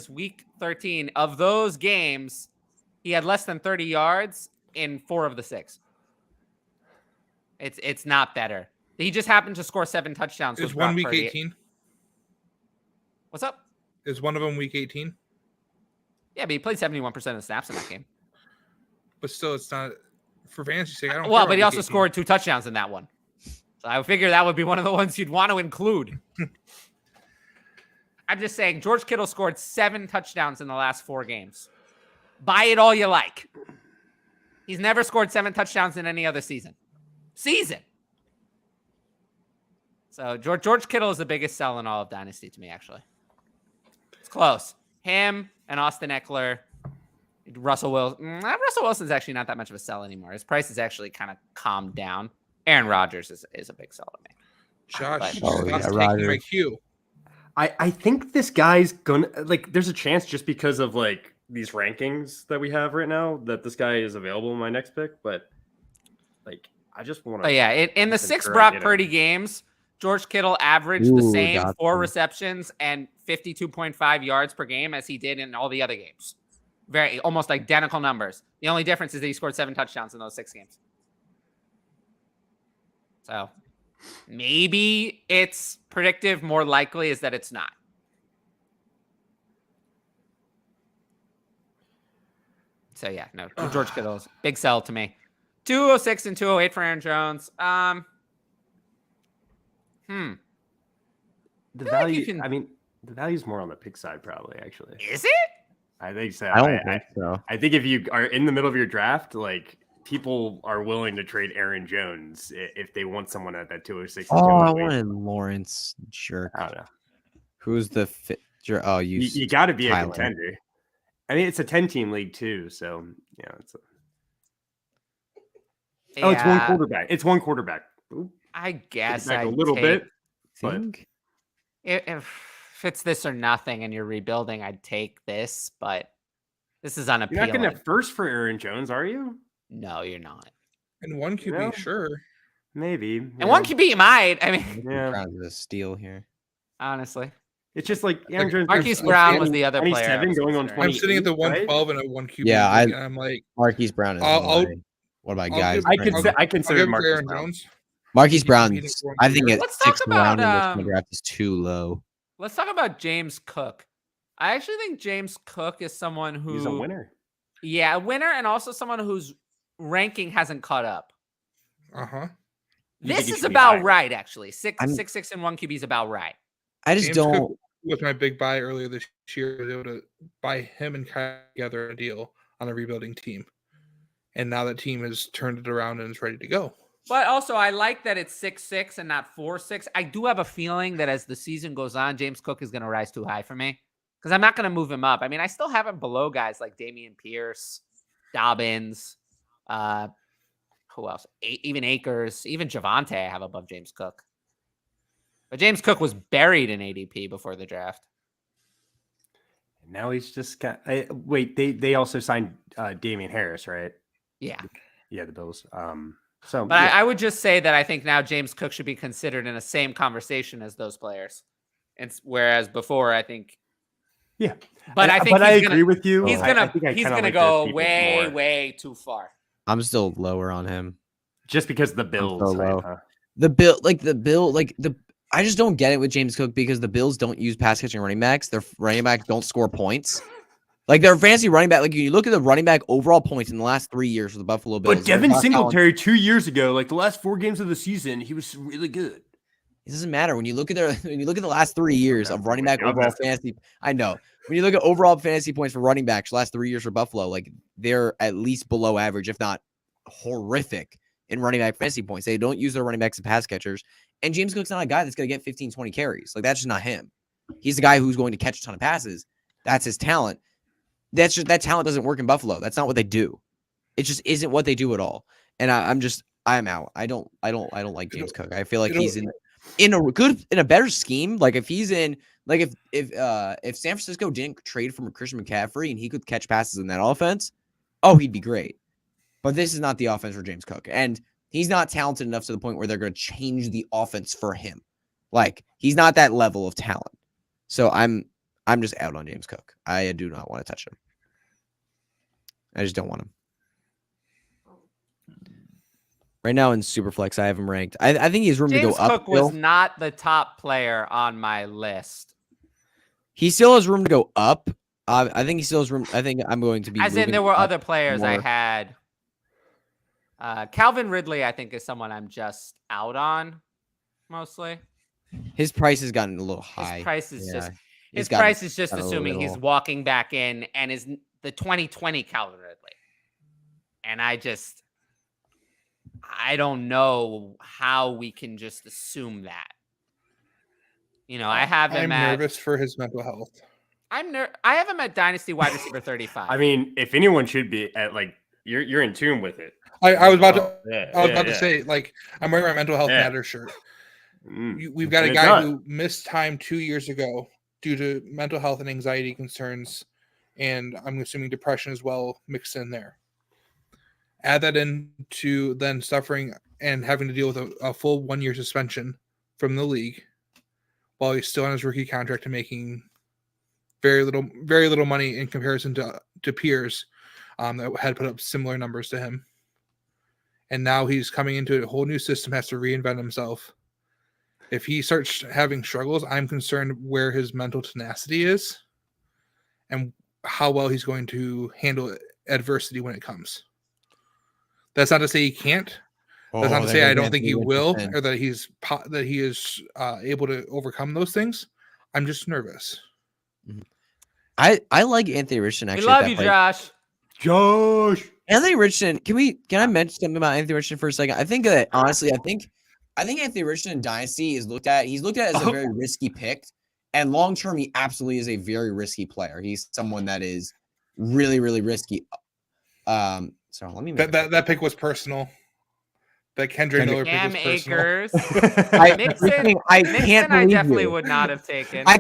week 13. Of those games, he had less than 30 yards in 4 of the 6. It's not better. He just happened to score 7 touchdowns. Is one week 18? What's up? Is one of them week 18? Yeah, but he played 71% of the snaps in that game. But still, it's not for fantasy sake. I don't. Well, but he also scored 2 touchdowns in that one. So I figure that would be one of the ones you'd want to include. I'm just saying, George Kittle scored 7 touchdowns in the last 4 games. Buy it all you like. He's never scored 7 touchdowns in any other season. So George Kittle is the biggest sell in all of Dynasty to me, actually. It's close. Him and Austin Eckler, Russell Wilson. Russell Wilson's actually not that much of a sell anymore. His price is actually kind of calmed down. Aaron Rodgers is a big sell to me. Josh, Rodgers. my cue. I think this guy's gonna there's a chance just because of these rankings that we have right now that this guy is available in my next pick, but I just want to. But yeah, in the 6 Brock Purdy games, George Kittle averaged the same 4 receptions and 52.5 yards per game as he did in all the other games. Almost identical numbers. The only difference is that he scored 7 touchdowns in those 6 games. So maybe it's predictive. More likely is that it's not. So yeah, no, George Kittle's big sell to me. 206 and 208 for Aaron Jones. The value. The value's more on the pick side, probably. Actually, is it? I think so. I don't think so. I think if you are in the middle of your draft, people are willing to trade Aaron Jones if they want someone at that 206. Oh, I wanted Lawrence jerk. I don't know. Who's the fit? Oh, you got to be a contender. I mean, it's a 10-team league too, so yeah. It's one quarterback. It's one quarterback. Ooh. I guess a little bit. But if it's this or nothing and you're rebuilding, I'd take this, but this is unappealing. You're not going to first for Aaron Jones, are you? No, you're not. And 1 QB, sure. Maybe. And 1 QB, you might. I mean, a steal here. Honestly. It's just Aaron Jones. Marquise Brown was the other player. Going on 20. I'm sitting at the 112 and a 1 QB. Yeah, I'm like Marquise Brown is what about guys? I consider Marquise Brown. Marquise Brown, I think at 6th round in this draft is too low. Let's talk about James Cook. I actually think James Cook is someone who he's a winner. Yeah, a winner, and also someone whose ranking hasn't caught up. This is about right, actually. 6'6" and 1 QB is about right. I just don't. Cook was my big buy earlier this year. I was able to buy him and Kyle together a deal on a rebuilding team, and now that team has turned it around and is ready to go. But also, I like that it's 6'6" and not 4'6". I do have a feeling that as the season goes on, James Cook is going to rise too high for me because I'm not going to move him up. I mean, I still have him below guys like Dameon Pierce, Dobbins, who else? Even Akers, even Javante I have above James Cook. But James Cook was buried in ADP before the draft. Now he's just got. Wait, they also signed Damian Harris, right? Yeah. Yeah, the Bills. But I would just say that I think now James Cook should be considered in the same conversation as those players. And whereas before, I think. Yeah. But I think I agree with you. He's gonna go way too far. I'm still lower on him. Just because the Bills. I just don't get it with James Cook because the Bills don't use pass catching running backs. Their running backs don't score points. Like their fantasy running back, like you look at the running back overall points in the last 3 years for the Buffalo Bills. But Devin Singletary 2 years ago, like the last 4 games of the season, he was really good. It doesn't matter when you look at the last 3 years of running back overall fantasy. I know when you look at overall fantasy points for running backs the last 3 years for Buffalo, like they're at least below average, if not horrific in running back fantasy points. They don't use their running backs as pass catchers. And James Cook's not a guy that's going to get 15, 20 carries. Like, that's just not him. He's the guy who's going to catch a ton of passes. That's his talent. That talent doesn't work in Buffalo. That's not what they do. It just isn't what they do at all. And I'm out. I don't like James Cook. I feel like he's in a better scheme. Like if he's in, like if San Francisco didn't trade for Christian McCaffrey and he could catch passes in that offense, he'd be great. But this is not the offense for James Cook. And he's not talented enough to the point where they're going to change the offense for him. Like he's not that level of talent. So I'm just out on James Cook. I do not want to touch him. I just don't want him. Right now in Superflex, I have him ranked. I think he has room to go up. James Cook was not the top player on my list. He still has room to go up. I think he still has room. I think I'm going to be. As in, there were other players I had. Calvin Ridley, I think, is someone I'm just out on, mostly. His price has gotten a little high. His price is just assuming he's walking back in and is the 2020 Calvin Ridley. And I don't know how we can just assume that. I have him I'm nervous for his mental health. I have him at Dynasty wide receiver 35. I mean, if anyone should be at you're in tune with it. I was about to say, like, I'm wearing my mental health matters shirt. We've got a guy who missed time 2 years ago due to mental health and anxiety concerns, and I'm assuming depression as well mixed in there. Add that into then suffering and having to deal with a full 1 year suspension from the league while he's still on his rookie contract and making very little money in comparison to peers that had put up similar numbers to him. And now he's coming into a whole new system, has to reinvent himself. If he starts having struggles, I'm concerned where his mental tenacity is and how well he's going to handle adversity when it comes. That's not to say he can't. That's not to say I don't think he will, or that he is able to overcome those things. I'm just nervous. I like Anthony Richardson. Actually, we love you, Josh. Anthony Richardson. Can I mention something about Anthony Richardson for a second? I think that honestly, I think Anthony Richardson in Dynasty is looked at. He's looked at as a very risky pick, and long term, he absolutely is a very risky player. He's someone that is really, really risky. So let me that pick was personal. That Kendrick Miller pick was Akers. Nixon, I can't believe I definitely you. would not have taken. I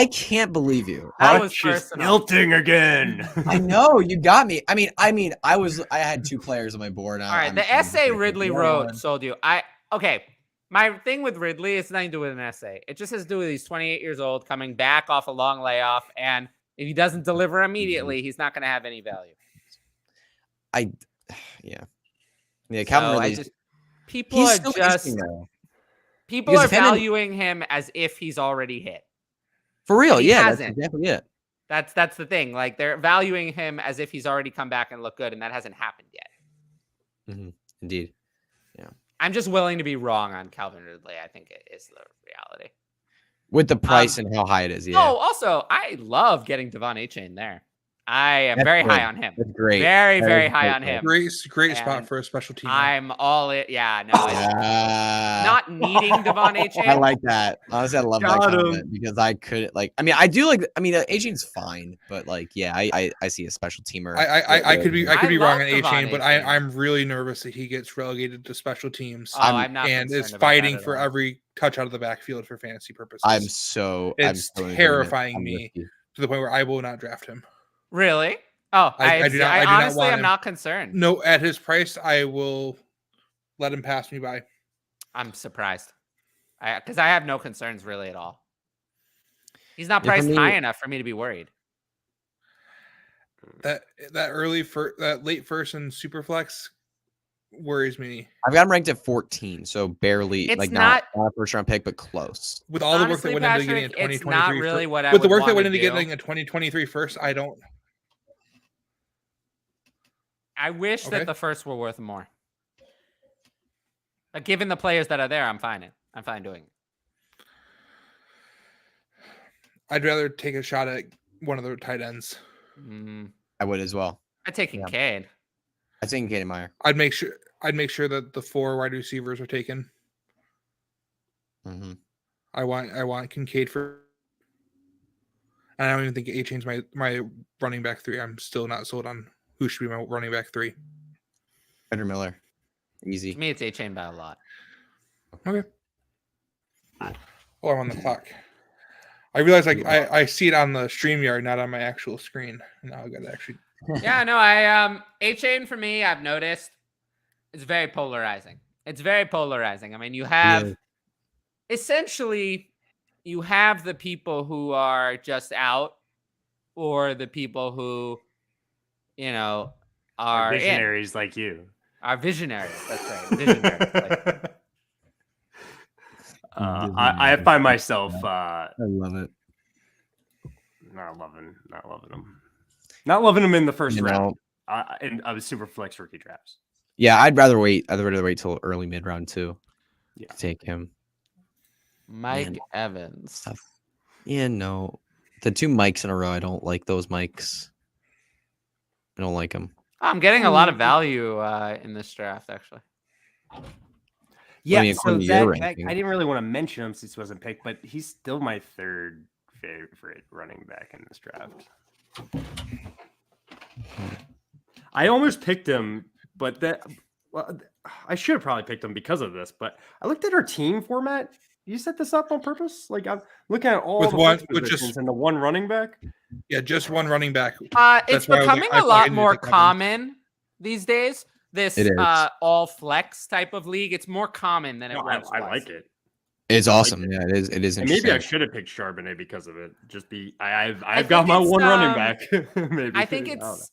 can't believe you. That was personal. Tilting again. I know you got me. I mean, I had 2 players on my board. All right, the essay Ridley wrote sold you. Okay. My thing with Ridley is nothing to do with an essay. It just has to do with he's 28 years old, coming back off a long layoff, and if he doesn't deliver immediately, he's not going to have any value. Calvin Ridley. People are valuing him as if he's already hit. For real, He that's hasn't. exactly it. That's the thing. Like they're valuing him as if he's already come back and looked good, and that hasn't happened yet. Mm-hmm. Indeed. Yeah. I'm just willing to be wrong on Calvin Ridley. I think it is the reality. With the price and how high it is. Yeah. Oh, also, I love getting Devon Achane there. I am very high on him. That's great. Very, very high on him. Great spot for a special team. I'm all it. Yeah, no, not needing Devon Achane. I like that. Honestly, I love that comment because I couldn't I do Achane's fine, but I see a special teamer. I could be wrong on Achane, but I'm really nervous that he gets relegated to special teams. I'm not and is fighting for every touch out of the backfield for fantasy purposes. It's terrifying me to the point where I will not draft him. Really? Oh, I do not honestly am not concerned. No, at his price, I will let him pass me by. I'm surprised. Because I have no concerns really at all. He's not priced high enough for me to be worried. That late first and super flex worries me. I've got him ranked at 14, so barely not a first round pick, but close. With all the work that went into getting a 2023, it's not really what I with the work would that went want into to do. getting a 2023 first, I don't. I wish that the first were worth more. But given the players that are there, I'm fine doing it. I'd rather take a shot at one of the tight ends. I would as well. I'd take Kincaid. I'd take Kincaid and Meyer. I'd make sure that the 4 wide receivers are taken. Mm-hmm. I want Kincaid for. And I don't even think Achane's my running back 3. I'm still not sold on who should be my running back 3. Andrew Miller. Easy. To me, it's Achane by a lot. Okay. While I'm on the clock. I realize I see it on the StreamYard, not on my actual screen. Now I gotta actually. Yeah, no, Achane for me, I've noticed, it's very polarizing. I mean, you have essentially the people who are just out, or the people who, are visionaries like you. Are visionaries. That's right. Visionaries. Like I find myself. I love it. Not loving them in the first round. And I was super flex rookie drafts. Yeah, I'd rather wait till early mid round too. Yeah, to take him. Mike Evans. Yeah, no, the 2 mics in a row. I don't like those mics. I don't like them. I'm getting a lot of value in this draft, actually. Yeah, so I didn't really want to mention him since he wasn't picked, but he's still my 3rd favorite running back in this draft. I almost picked him, but I should have probably picked him because of this. But I looked at our team format. You set this up on purpose? Like, I'm looking at all positions and the one running back. Yeah, just one running back. It's becoming a lot more common these days. This all flex type of league. It's more common than it was. I like it. It's awesome. Yeah, it is. It is. And maybe I should have picked Charbonnet because of it. I've got my one running back. Maybe I think it's.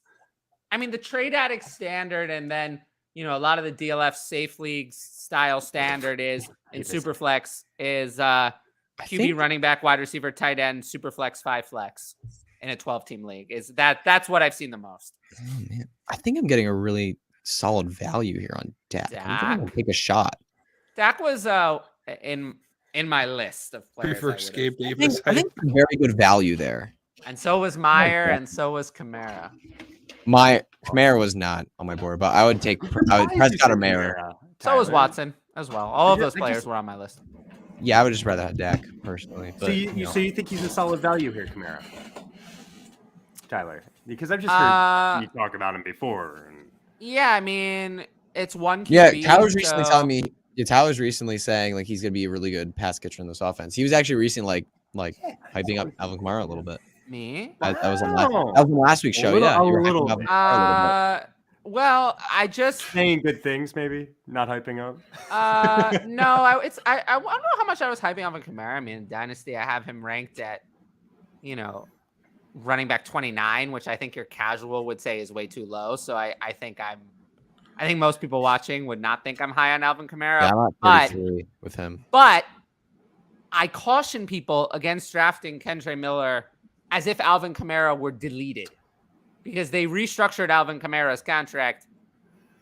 I mean, the trade addict standard, and then a lot of the DLF safe leagues style standard is in Superflex is QB, running back, wide receiver, tight end, Superflex, 5 flex in a 12-team league. That's what I've seen the most. Oh, man. I think I'm getting a really solid value here on Dak. I'm going to take a shot. Dak was in my list of players. I think very good value there. And so was Meyer, and so was Kamara. Kamara was not on my board, but I would Prescott or Kamara. So was Watson as well. All of those players were on my list. Yeah, I would just rather have Dak personally. But, so you think he's a solid value here, Kamara? Tyler, because I've just heard you talk about him before. Yeah, I mean, it's one QB. Yeah, Tyler's recently telling me. Yeah, Tyler's recently saying like he's gonna be a really good pass catcher in this offense. He was actually recently like hyping up Alvin Kamara a little bit. Me? That was on last week's show. A little bit. Well, I just saying good things, maybe not hyping up. No, I don't know how much I was hyping Alvin Kamara. I mean, in Dynasty, I have him ranked at, running back 29, which I think your casual would say is way too low. So I think most people watching would not think I'm high on Alvin Kamara. Yeah, I'm not 33 with him. But I caution people against drafting Kendre Miller as if Alvin Kamara were deleted, because they restructured Alvin Kamara's contract,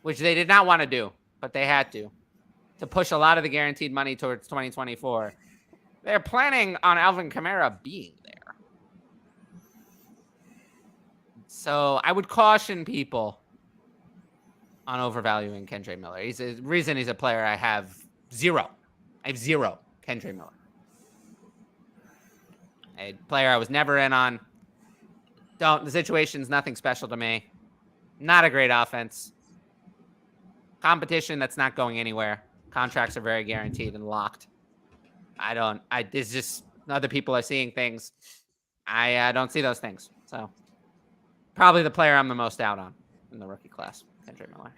which they did not want to do, but they had to push a lot of the guaranteed money towards 2024. They're planning on Alvin Kamara being there. So I would caution people on overvaluing Kendre Miller. He's a reason he's a player I have zero. I have zero Kendre Miller. A player I was never in on. The situation's nothing special to me. Not a great offense. Competition that's not going anywhere. Contracts are very guaranteed and locked. There's just other people are seeing things. I don't see those things. So probably the player I'm the most out on in the rookie class, Kendre Miller.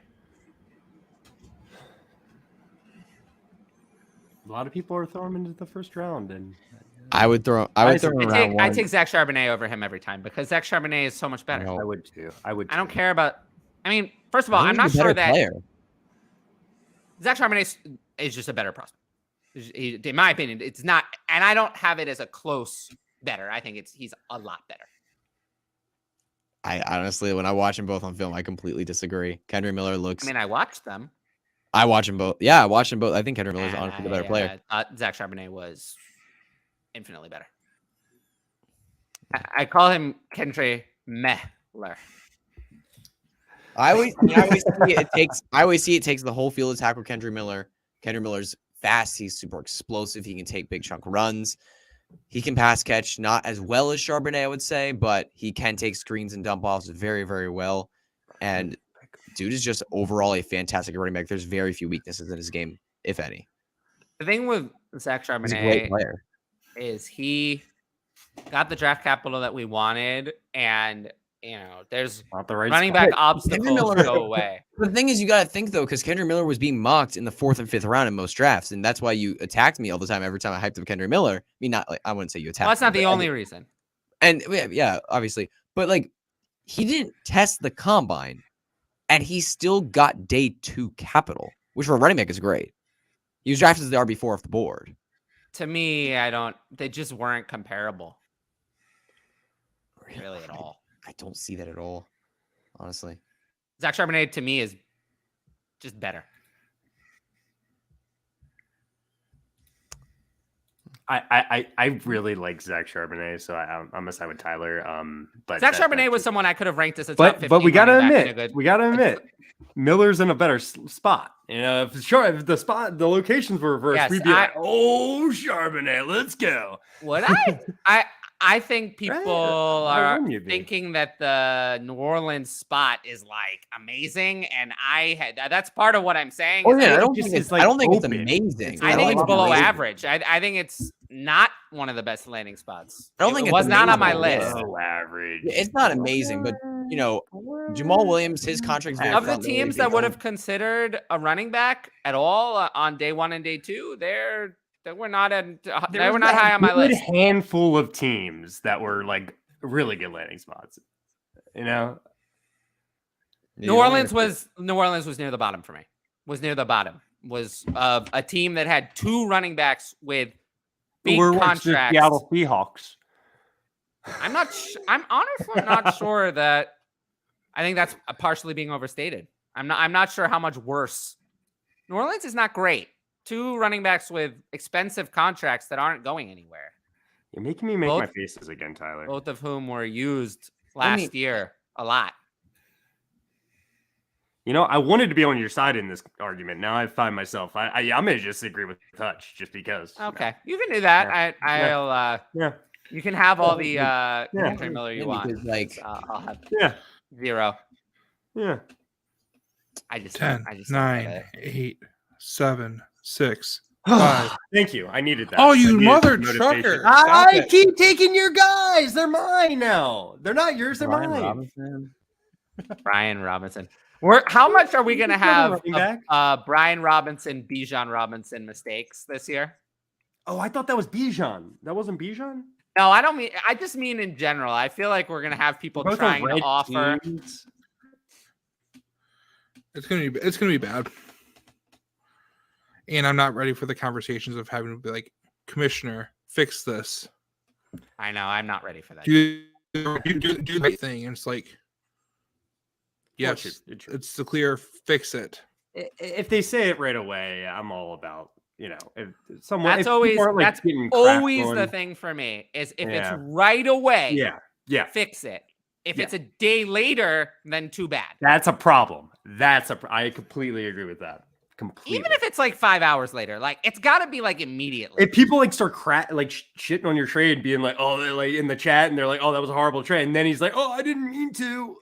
A lot of people are throwing him into the first round, and I would throw him around I take Zach Charbonnet over him every time because Zach Charbonnet is so much better. I would too. I don't care about. I mean, first of all, I'm not sure that Zach Charbonnet is just a better prospect. In my opinion, it's not, and I don't have it as a close better. I think he's a lot better. I honestly, when I watch them both on film, I completely disagree. Kendre Miller looks. I mean, I watched them. I watch them both. Yeah, I watched them both. I think Kendre Miller's honestly the better player. Zach Charbonnet was infinitely better. I call him Kendre Mehler. I always see it takes the whole field attack with Kendre Miller. Kendre Miller's fast. He's super explosive. He can take big chunk runs. He can pass catch, not as well as Charbonnet, I would say, but he can take screens and dump offs very, very well. And dude is just overall a fantastic running back. There's very few weaknesses in his game, if any. The thing with Zach Charbonnet, he's a great player, is he got the draft capital that we wanted, and there's not the right running back obstacles go away. The thing is, you got to think though, because Kendre Miller was being mocked in the 4th and 5th round in most drafts, and that's why you attacked me all the time. Every time I hyped up Kendre Miller, I mean, not like I wouldn't say you attacked. Well, that's not the only reason. And yeah, obviously, but like he didn't test the combine, and he still got day 2 capital, which for a running back is great. He was drafted as the RB4 off the board. To me, they just weren't comparable. Really at all. I don't see that at all, honestly. Zach Charbonnet to me is just better. I really like Zach Charbonnet, so I'm gonna side with Tyler. But Zach Charbonnet was someone I could have ranked as a top 15. But we gotta admit, Miller's in a better spot. If the locations were reversed, we'd be Charbonnet, let's go. I think people are thinking that the New Orleans spot is like amazing, and that's part of what I'm saying. I don't think it's amazing. I think it's below average. I think it's not one of the best landing spots. I don't think it was not on my list. Below average. It's not amazing, but Jamal Williams, his contract's very of the teams that would have considered a running back at all on day 1 and day 2, they were not high on my list. A handful of teams that were like really good landing spots. New Orleans was near the bottom for me. Was near the bottom. Was a team that had 2 running backs with big contracts. The Seattle Seahawks. I'm honestly not sure that. I think that's partially being overstated. I'm not sure how much worse. New Orleans is not great. 2 running backs with expensive contracts that aren't going anywhere. You're making me make my faces again, Tyler. Both of whom were used last year a lot. I wanted to be on your side in this argument. Now I find myself, I'm going to just agree with Touch just because. Okay. You can do that. Yeah. You can have all the Kendre Miller you want. I'll have 0. Yeah. I just 10, I just 9, 8, 7, 6, 5. Thank you. I needed that. Oh, you mother trucker. I keep taking your guys. They're mine now. They're not yours. They're mine. Brian Robinson. How much are we going to have Brian Robinson, Bijan Robinson mistakes this year? Oh, I thought that was Bijan. That wasn't Bijan? No, I just mean in general. I feel like we're going to have people trying to offer. Teams. It's going to be bad. And I'm not ready for the conversations of having to be like, Commissioner, fix this. I know. I'm not ready for that. Do the right thing. And it's like, yes, it's the clear fix it. If they say it right away, I'm all about, if someone. That's always the thing for me is if it's right away. Yeah. Fix it. If it's a day later, then too bad. That's a problem. I completely agree with that. Completely. Even if it's like 5 hours later, like it's got to be like immediately. If people like start shitting on your trade, being like, oh, they're like in the chat and they're like, oh, that was a horrible trade, and then he's like, oh, I didn't mean to.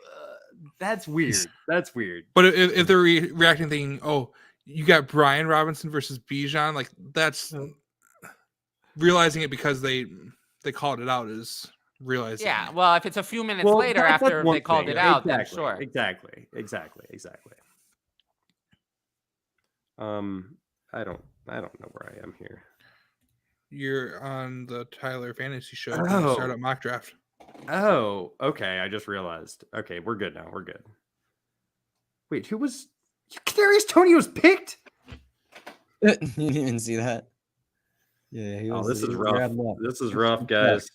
That's weird. That's weird. But if they're reacting, thinking, oh, you got Brian Robinson versus Bijan, like that's realizing it because they called it out is realizing. Yeah. Well, if it's a few minutes later after they called it out, then sure. Exactly. I don't know where I am here. You're on the Tyler Fantasy Show. You start up mock draft. Oh, okay. I just realized. Okay, we're good now. We're good. Wait, who was Kadarius Toney was picked? You didn't even see that. Yeah. This is rough. This is rough, guys.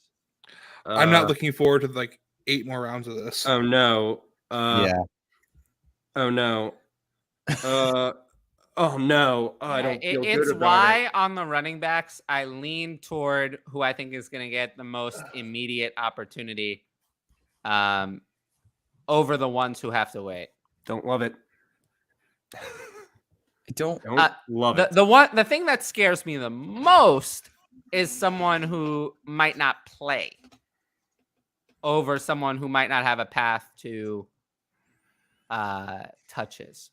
I'm not looking forward to like 8 more rounds of this. Oh no. Yeah. Oh no. Oh no. I don't feel good about it's why on the running backs, I lean toward who I think is going to get the most immediate opportunity over the ones who have to wait. Don't love it. I don't love it. The thing that scares me the most is someone who might not play over someone who might not have a path to touches.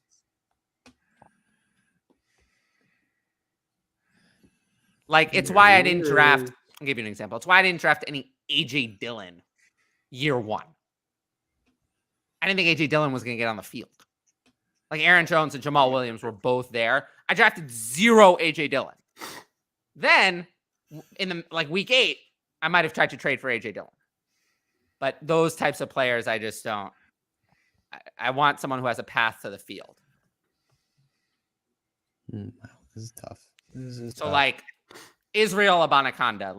Like, it's why I didn't draft. I'll give you an example. It's why I didn't draft any AJ Dillon year 1. I didn't think AJ Dillon was going to get on the field. Like, Aaron Jones and Jamal Williams were both there. I drafted 0 AJ Dillon. Then, in the week 8, I might have tried to trade for AJ Dillon. But those types of players, I just don't. I want someone who has a path to the field. This is tough. So, like, Israel Abanikanda,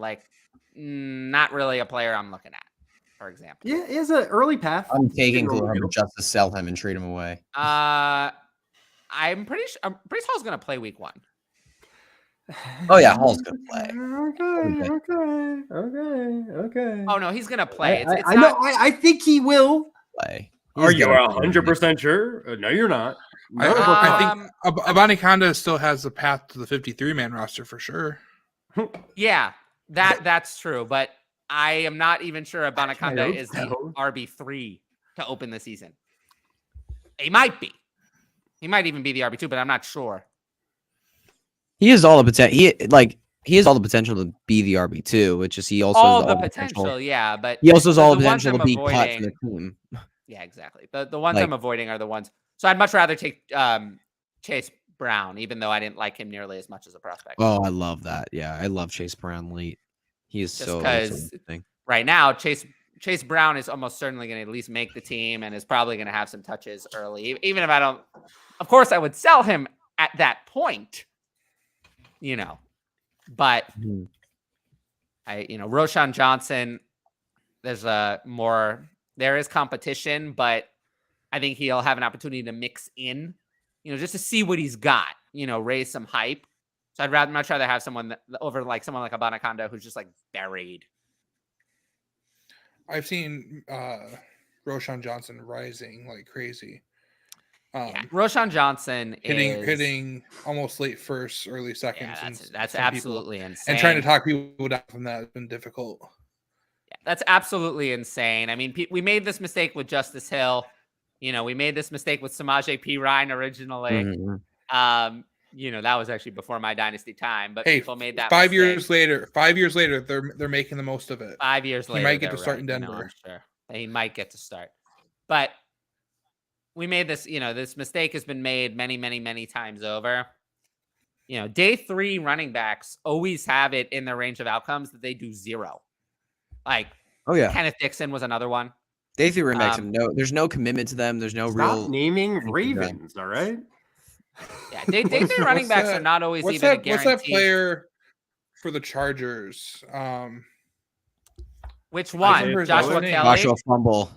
not really a player I'm looking at, for example. Yeah, he has an early path. I'm taking Glover just to sell him and trade him away. I'm pretty sure Hall's going to play week 1. Oh, yeah, Hall's going to play. Okay. Oh, no, he's going to play. I think he will. Play. Are you 100% sure? No, you're not. I think Abanikanda still has a path to the 53-man roster for sure. Yeah, that's true. But I am not even sure Abanikanda is the RB3 to open the season. He might be. He might even be the RB2, but I'm not sure. He has all the potential. He has all the potential to be the RB2, which is he also all has the potential. Yeah, but he also has all the potential to be cut for the team. Yeah, exactly. The ones I'm avoiding are the ones. So I'd much rather take Chase Brown, even though I didn't like him nearly as much as a prospect. Oh, I love that. Yeah, I love Chase Brown late. He is just because right now Chase Brown is almost certainly going to at least make the team and is probably going to have some touches early. Even if I don't, of course, I would sell him at that point. But Roshan Johnson. There is competition, but I think he'll have an opportunity to mix in, just to see what he's got, raise some hype. So I'd much rather have someone over someone like Abanikanda who's just buried. I've seen Roshan Johnson rising like crazy. Roshan Johnson hitting almost late first, early seconds. Yeah, that's absolutely insane. And trying to talk people down from that has been difficult. Yeah, that's absolutely insane. I mean, we made this mistake with Justice Hill. We made this mistake with Samaje Perine originally. Mm-hmm. That was actually before my Dynasty time, but people made that 5 mistake. 5 years later, they're making the most of it. 5 years later, he might get to start in Denver. Sure. He might get to start, but we made this. This mistake has been made many, many, many times over. Day 3 running backs always have it in their range of outcomes that they do 0. Kenneth Dixon was another one. Day 3 running backs, there's no commitment to them. There's no real naming Ravens. All right. Yeah, day 3 running backs are not always even a guarantee. What's that player for the Chargers? Which one? Joshua Kelly? Joshua Fumble.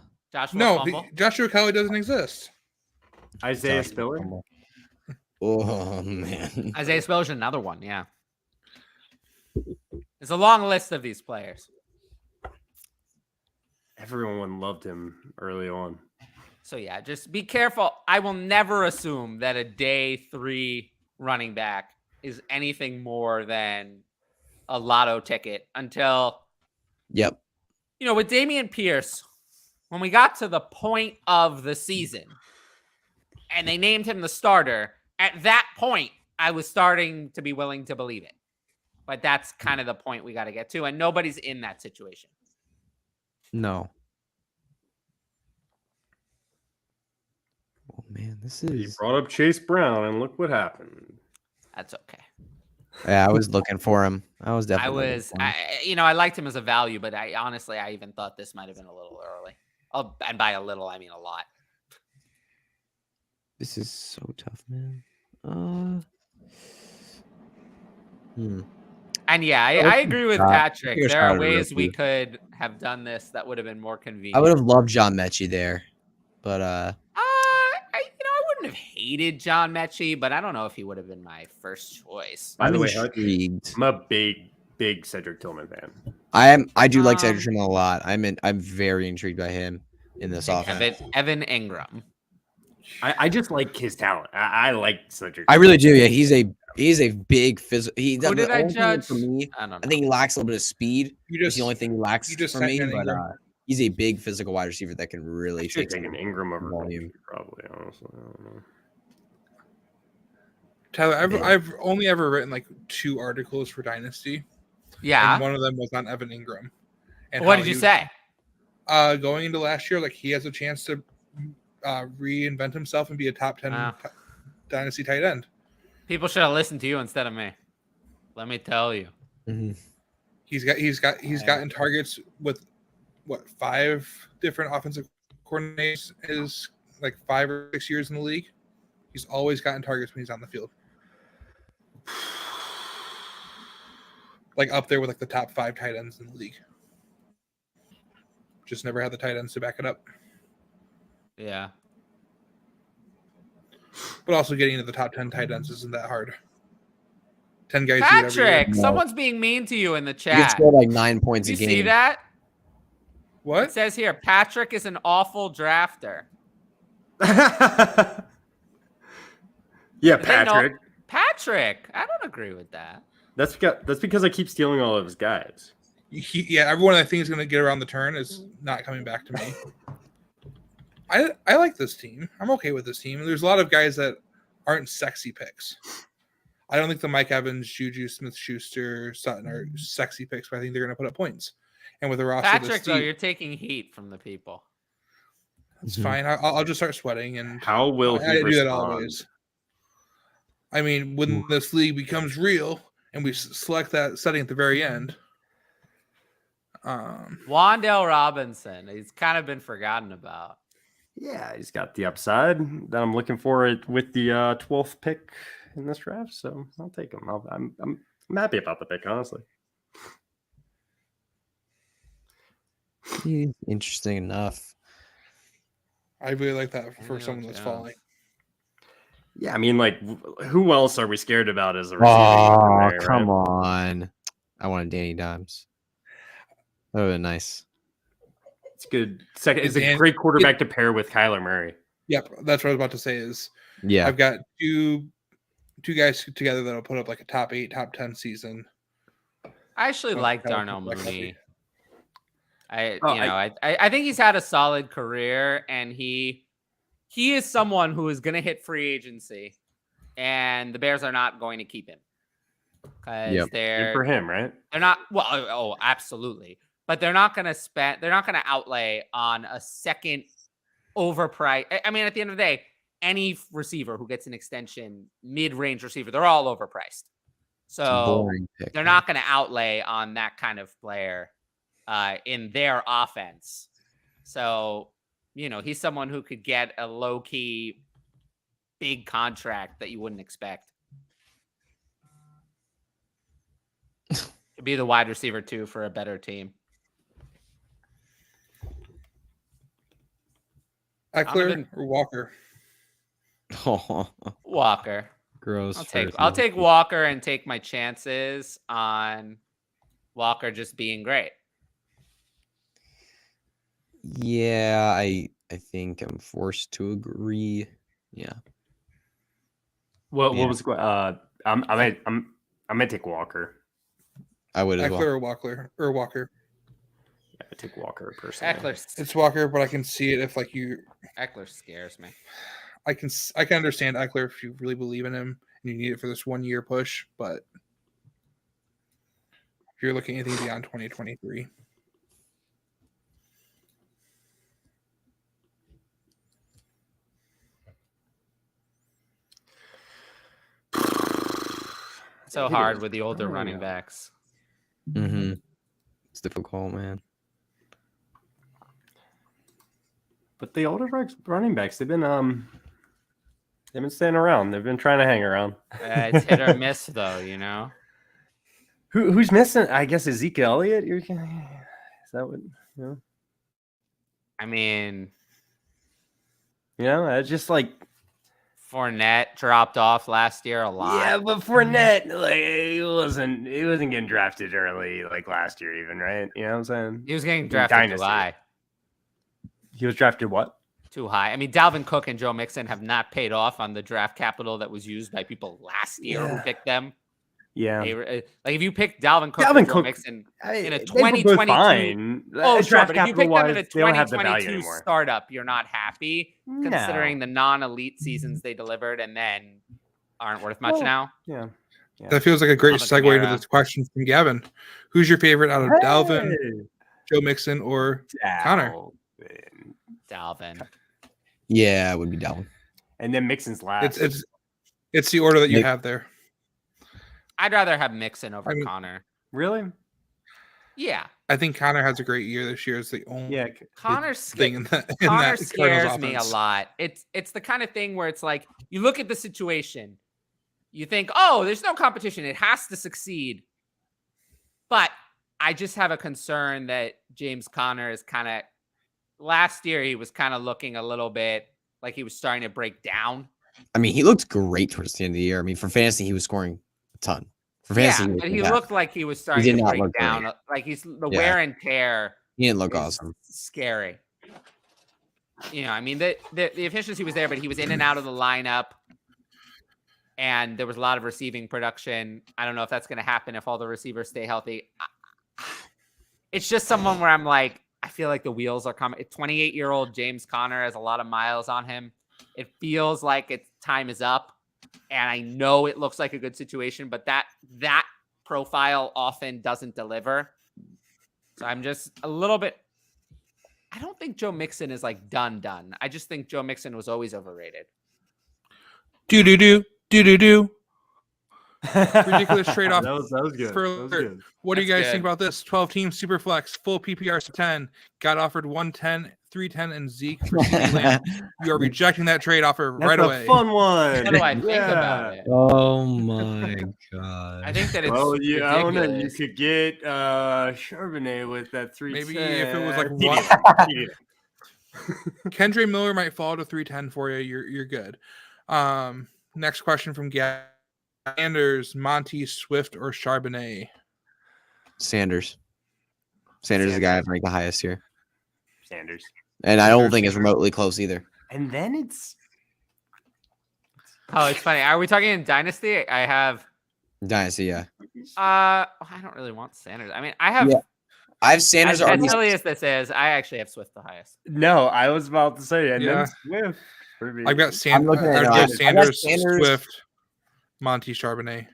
Joshua Kelly doesn't exist. Isaiah Spiller. Oh, man. Isaiah Spiller's another one, yeah. There's a long list of these players. everyone loved him early on. So yeah, just be careful. I will never assume that a day 3 running back is anything more than a lotto ticket until, Yep. With Dameon Pierce, when we got to the point of the season and they named him the starter, at that point, I was starting to be willing to believe it. But that's kind of the point we got to get to. And nobody's in that situation. No. Oh, man, this is... You brought up Chase Brown, and look what happened. That's okay. Yeah, I was looking for him. I liked him as a value, but I even thought this might have been a little early. And by a little, I mean a lot. This is so tough, man. And yeah, I agree with Patrick. There are ways we could have done this that would have been more convenient. I would have loved John Mechie there, but I wouldn't have hated John Mechie, but I don't know if he would have been my first choice. By the way, intrigued. I'm a big Cedric Tillman fan. I do like Cedric Tillman a lot. I'm very intrigued by him in this offense. Evan Ingram. I just like his talent. I like Cedric. I really do. Yeah, he's a big physical. Who did I judge? For me, I don't know. I think he lacks a little bit of speed. It's the only thing he lacks for me. But he's a big physical wide receiver that can really take an Ingram over volume. Probably, honestly. I don't know. Tyler, I've only ever written like 2 articles for Dynasty. Yeah. And one of them was on Evan Ingram. And what did you say? Going into last year, like he has a chance to reinvent himself and be a top 10 Dynasty tight end. People should have listened to you instead of me. Let me tell you. Mm-hmm. He's gotten targets with 5 different offensive coordinators is like 5 or 6 years in the league. He's always gotten targets when he's on the field. Like up there with like the top 5 tight ends in the league. Just never had the tight ends to back it up. Yeah. But also getting into the top 10 tight ends isn't that hard. 10 guys. Patrick, someone's being mean to you in the chat. He gets scored like 9 points a game. You see that? What? It says here, Patrick is an awful drafter. Yeah, Patrick. Patrick, I don't agree with that. That's because I keep stealing all of his guys. Everyone I think is going to get around the turn is not coming back to me. I like this team. I'm okay with this team. There's a lot of guys that aren't sexy picks. I don't think the Mike Evans, Juju Smith-Schuster, Sutton are sexy picks, but I think they're going to put up points. And with the roster, Patrick, though, you're taking heat from the people. That's fine. I'll just start sweating. And how will he do that always? I mean, when this league becomes real and we select that setting at the very end. Wan'Dale Robinson, he's kind of been forgotten about. Yeah, he's got the upside that I'm looking for with the 12th pick in this draft, so I'll take him. I'm happy about the pick, honestly. Interesting enough. I really like that for someone that's falling. Yeah, I mean, like, who else are we scared about as a receiver? Oh, come on. I wanted Danny Dimes. That would have been nice. It's good. It's a great quarterback to pair with Kyler Murray. Yep, that's what I was about to say is I've got two guys together that'll put up like a top 8, top 10 season. I actually like Darnell Mooney. I think he's had a solid career, and he is someone who is going to hit free agency, and the Bears are not going to keep him because they're good for him, right? They're not. Well, oh, absolutely. But they're not going to outlay on a second overpriced. I mean, at the end of the day, any receiver who gets an extension, mid-range receiver, they're all overpriced. So they're not going to outlay on that kind of player in their offense. So, he's someone who could get a low-key big contract that you wouldn't expect. Could be the wide receiver, too, for a better team. Eckler or Walker? Walker. Gross. I'll take Walker and take my chances on Walker just being great. Yeah, I think I'm forced to agree. Yeah. What Yeah. was I'm gonna take Walker. I would as Eckler well. or Walker. Yeah, I take Walker personally. It's Walker, but I can see it if like you. Eckler scares me. I can understand Eckler if you really believe in him and you need it for this 1 year push, but if you're looking at anything beyond 2023. So hard with the older running backs. Mm-hmm. It's difficult, man. But the older running backs, they've been staying around. They've been trying to hang around. It's hit or miss, though. You know. Who's missing? I guess Ezekiel Elliott. Is that what? I mean, it's just like Fournette dropped off last year a lot. Yeah, but Fournette, like he wasn't getting drafted early like last year, even, right? You know what I'm saying? He was getting drafted Dynasty. too high. He was drafted what? Too high. I mean, Dalvin Cook and Joe Mixon have not paid off on the draft capital that was used by people last year who picked them. Yeah. Like if you pick Dalvin Cook and Joe Mixon in a 2022, draft but if you pick them in a they don't have the value 2022 anymore. startup, you're not happy considering the non-elite seasons they delivered and then aren't worth much now. Yeah. That feels like a great segue into this question from Gavin. Who's your favorite out of Dalvin, Joe Mixon, or Connor? Dalvin. Yeah, it would be Dalvin. And then Mixon's last. It's the order that you have there. I'd rather have Mixon over Connor. Really? Yeah. I think Connor has a great year this year. It's the only Connor Connor scares me a lot. It's the kind of thing where it's like you look at the situation, you think, oh, there's no competition. It has to succeed. But I just have a concern that James Conner is kind of last year he was kind of looking a little bit like he was starting to break down. I mean, he looked great towards the end of the year. I mean, for fantasy, he was scoring a ton. For fantasy, but he looked like he was starting to break down. Great. Like he's the wear and tear. He didn't look awesome. Scary. I mean, the efficiency was there, but he was in and out of the lineup. And there was a lot of receiving production. I don't know if that's going to happen if all the receivers stay healthy. It's just someone where I'm like, I feel like the wheels are coming. 28-year-old James Conner has a lot of miles on him. It feels like its time is up. And I know it looks like a good situation, but that profile often doesn't deliver. So I'm just a little bit. I don't think Joe Mixon is like done. I just think Joe Mixon was always overrated. Do. Ridiculous trade-off. That was good. What do you guys think about this? 12-team super flex, full PPR to 10. Got offered 110, 310, and Zeke for CeeDee Lamb. You are rejecting that trade offer right away. That's a fun one. What do I think about it? Oh my god! I think that it's I don't know. You ridiculous. could get Charbonnet with that 310. Maybe if it was like Kendre Miller might fall to 310 for you. You're good. Next question from Sanders, Monty, Swift, or Charbonnet? Sanders is the guy I've ranked the highest here. Sanders. And I don't think it's remotely close either. And then it's it's funny. Are we talking in Dynasty? I have Dynasty, yeah. I don't really want Sanders. I mean, I have Sanders. As silly as this is, I actually have Swift the highest. No, I was about to say, and then Swift. I've got Sanders, Swift, Monty, Charbonnet.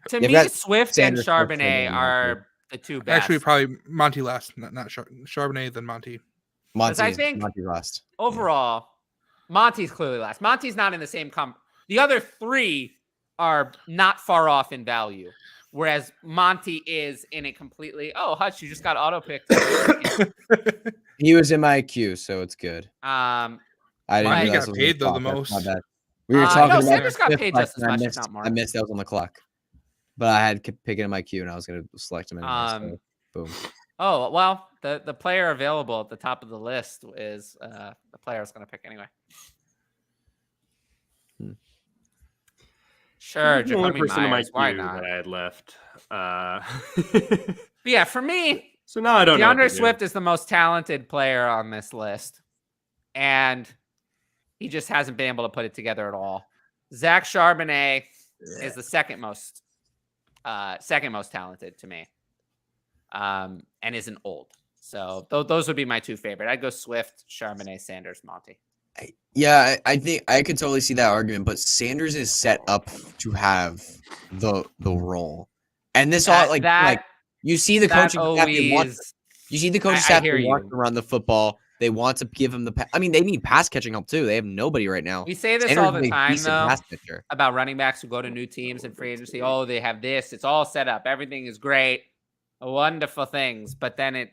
To me, Swift and Charbonnet are the two best. Actually, probably Monty last, not Charbonnet, then Monty. I think Monty last. Overall, Monty's clearly last. Monty's not in the same The other three are not far off in value, whereas Monty is in a completely. Oh, Hutch, you just got auto picked. He was in my queue, so it's good. I didn't. He got paid though the most. My bad. We were talking about Sanders got paid just as much, if not more. I missed that was on the clock, but I had to pick it in my queue, and I was going to select him anyway. So boom. Oh well, the player available at the top of the list is the player I was going to pick anyway. Sure, the only person in my Why queue not? that I had left. But yeah, for me, So now I don't know. DeAndre Swift is the most talented player on this list, and he just hasn't been able to put it together at all. Zach Charbonnet is the second most talented to me, and isn't old. So those would be my two favorite. I'd go Swift, Charbonnet, Sanders, Monty. Yeah, I think I could totally see that argument, but Sanders is set up to have the role, and this all like you see the coaching staff. You see the coaching staff want to run the football. They want to give him the. I mean, they need pass catching help too. They have nobody right now. We say this all the time though about running backs who go to new teams and free agency. Oh, they have this. It's all set up. Everything is great, wonderful things, but then that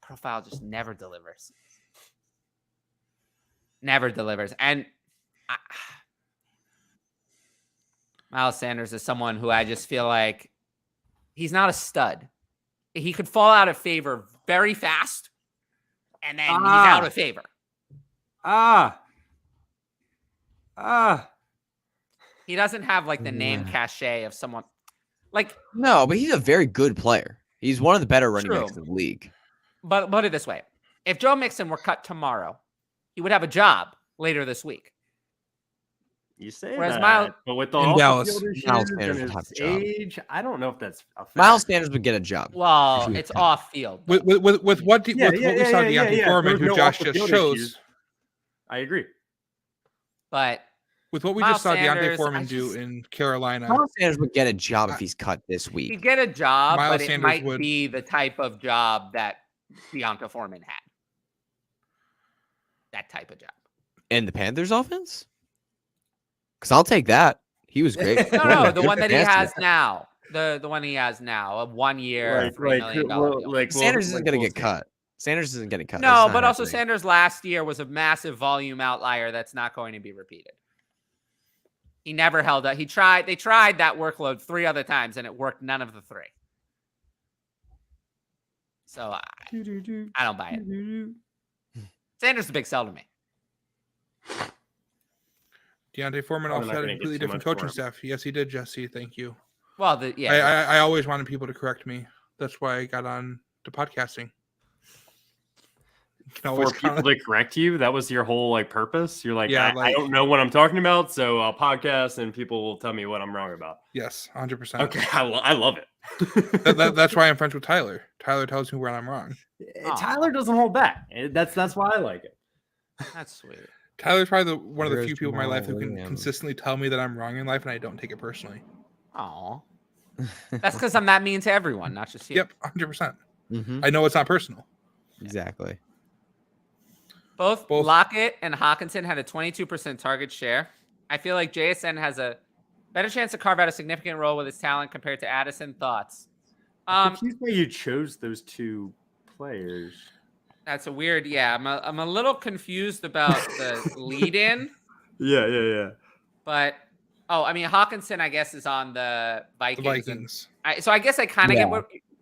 profile just never delivers. Never delivers. And Miles Sanders is someone who I just feel like he's not a stud. He could fall out of favor very fast, and then he's out of favor. He doesn't have like the name cachet of someone like. No, but he's a very good player. He's one of the better running backs in the league. But put it this way: if Joe Mixon were cut tomorrow, he would have a job later this week. You say Whereas that, but with the Miles Sanders would have a age, I don't know if that's a fact. Miles Sanders would get a job. Well, it's off field. With what we saw Deontay Foreman, who Josh just shows. I agree. But with what we just saw Deontay Foreman do in Carolina, Miles Sanders would get a job if he's cut this week. He'd get a job, but it might be the type of job that Deontay Foreman had. That type of job. In the Panthers offense? Because I'll take that. He was great. No, the one that he has now. The one he has now. A 1 year, $3 million. Sanders isn't going to get cut. Sanders isn't getting cut. No, but also Sanders last year was a massive volume outlier that's not going to be repeated. He never held up. They tried that workload 3 other times, and it worked none of the 3. So I don't buy it. Sanders is a big sell to me. Deontay Foreman also had a completely different coaching staff. Yes, he did, Jesse. Thank you. Well, I always wanted people to correct me. That's why I got on to podcasting. For people to correct you, that was your whole purpose. You're like, I don't know what I'm talking about, so I'll podcast and people will tell me what I'm wrong about. Yes, 100%. Okay, I love it. That's why I'm friends with Tyler. Tyler tells me where I'm wrong. Tyler doesn't hold back. That's why I like it. That's sweet. Tyler's probably one of the few people in my life who can consistently tell me that I'm wrong in life, and I don't take it personally. Aw. That's because I'm that mean to everyone, not just you. Yep, 100%. I know it's not personal. Exactly. Both Lockett and Hawkinson had a 22% target share. I feel like JSN has a better chance to carve out a significant role with his talent compared to Addison. Thoughts? I'm confused why you chose those 2 players. That's a weird. Yeah, I'm a little confused about the lead-in. Yeah. But I mean, Hawkinson, I guess, is on the Vikings. So I guess I kind of get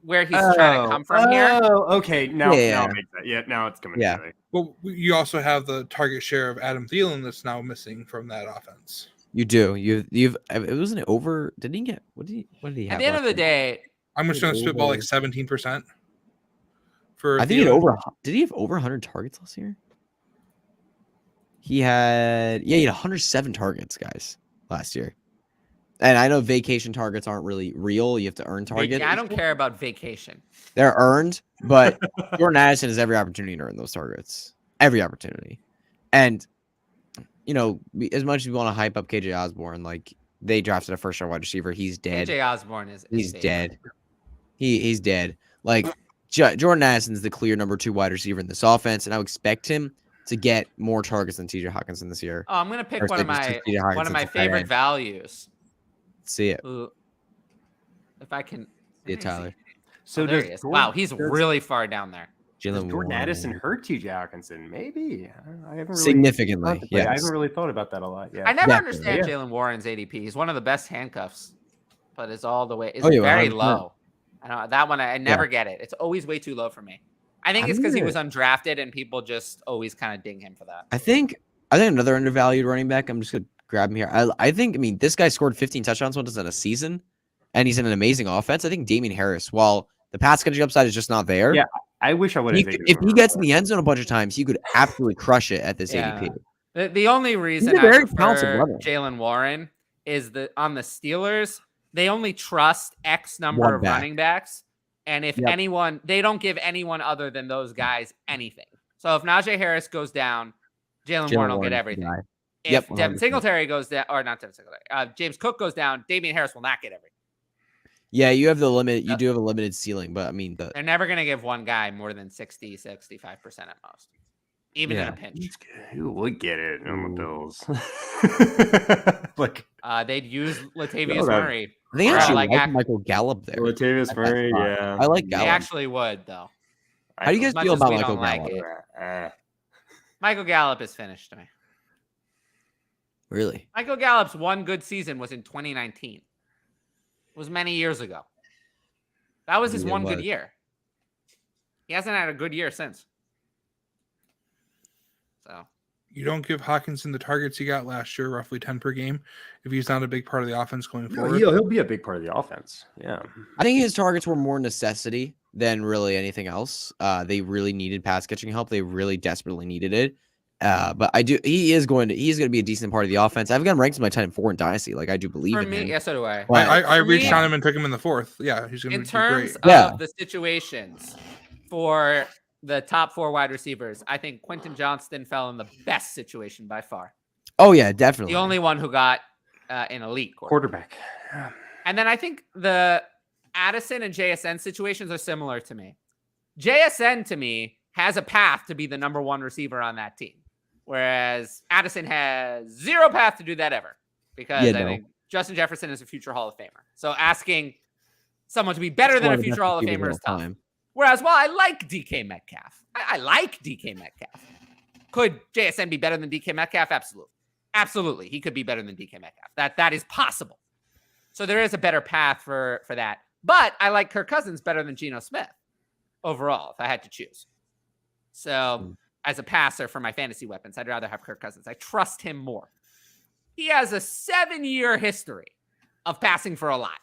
where he's trying to come from here. Oh, okay. Now it makes sense. Yeah, now it's coming. Yeah. Well, you also have the target share of Adam Thielen that's now missing from that offense. You do. You've. It wasn't over. Did he get? What did he have? At the end of the day, I'm just going to spitball like 17%. I think did he have over 100 targets last year? He had 107 targets, guys, last year. And I know vacation targets aren't really real. You have to earn targets. I don't care about vacation. They're earned, but Jordan Addison has every opportunity to earn those targets. Every opportunity. And, as much as we want to hype up KJ Osborne, they drafted a first-round wide receiver. He's dead. KJ Osborne He's dead. He's dead. Jordan Addison's the clear number 2 wide receiver in this offense, and I would expect him to get more targets than TJ Hawkinson this year. Oh, I'm going to pick one of my favorite values. Let's see it. If I can. See it, Tyler. So there he is. Wow, he's really far down there. Does Jordan Addison hurt TJ Hawkinson? Maybe. I haven't really significantly. Yes. I haven't really thought about that a lot. Yeah. I never understand Jalen Warren's ADP. He's one of the best handcuffs, but it's all the way. It's very 100%. Low. I know that one. I never get it. It's always way too low for me. I think it's because he was undrafted and people just always kind of ding him for that. I think another undervalued running back. I'm just gonna grab him here. I think this guy scored 15 touchdowns once in a season, and he's in an amazing offense. I think Damian Harris, while The pass catching upside is just not there. Yeah, I wish I would have. If he gets in the end zone a bunch of times, he could absolutely crush it at this ADP. The only reason I prefer Jaylen Warren is that on the Steelers, they only trust X number of running backs. And if anyone, they don't give anyone other than those guys anything. So if Najee Harris goes down, Jaylen Warren will get everything. If Devin Singletary goes down, or not Devin Singletary, James Cook goes down, Damian Harris will not get everything. Yeah, you have the limit. You do have a limited ceiling, but I mean, they're never going to give one guy more than 60, 65% at most, even in a pinch. Who would get it on the Bills? They'd use Latavius Murray. I think actually like Michael Gallup there. Latavius Murray, yeah. I like Gallup. They actually would, though. How do you guys feel about Michael Gallup? Michael Gallup is finished to me. Really? Michael Gallup's one good season was in 2019. It was many years ago. That was his one good year. He hasn't had a good year since. So you don't give Hawkinson the targets he got last year, roughly 10 per game, if he's not a big part of the offense going forward. He'll be a big part of the offense. Yeah. I think his targets were more necessity than really anything else. They really needed pass catching help. They really desperately needed it. But he's going to be a decent part of the offense. I've got him ranked as my 10-4 in Dynasty. Like I do believe in him. Yeah, so do I. I reached on him and took him in the 4th. Yeah, he's going to be great. In terms of the situations for the top 4 wide receivers, I think Quentin Johnston fell in the best situation by far. Oh yeah, definitely. The only one who got an elite quarterback. And then I think the Addison and JSN situations are similar to me. JSN to me has a path to be the number 1 receiver on that team. Whereas Addison has zero path to do that ever because I think Justin Jefferson is a future Hall of Famer. So asking someone to be better than a future Hall of Famer is tough. Whereas, I like DK Metcalf. I like DK Metcalf. Could JSN be better than DK Metcalf? Absolutely. Absolutely. He could be better than DK Metcalf. That is possible. So there is a better path for that. But I like Kirk Cousins better than Geno Smith overall, if I had to choose. So as a passer for my fantasy weapons, I'd rather have Kirk Cousins. I trust him more. He has a 7-year history of passing for a lot.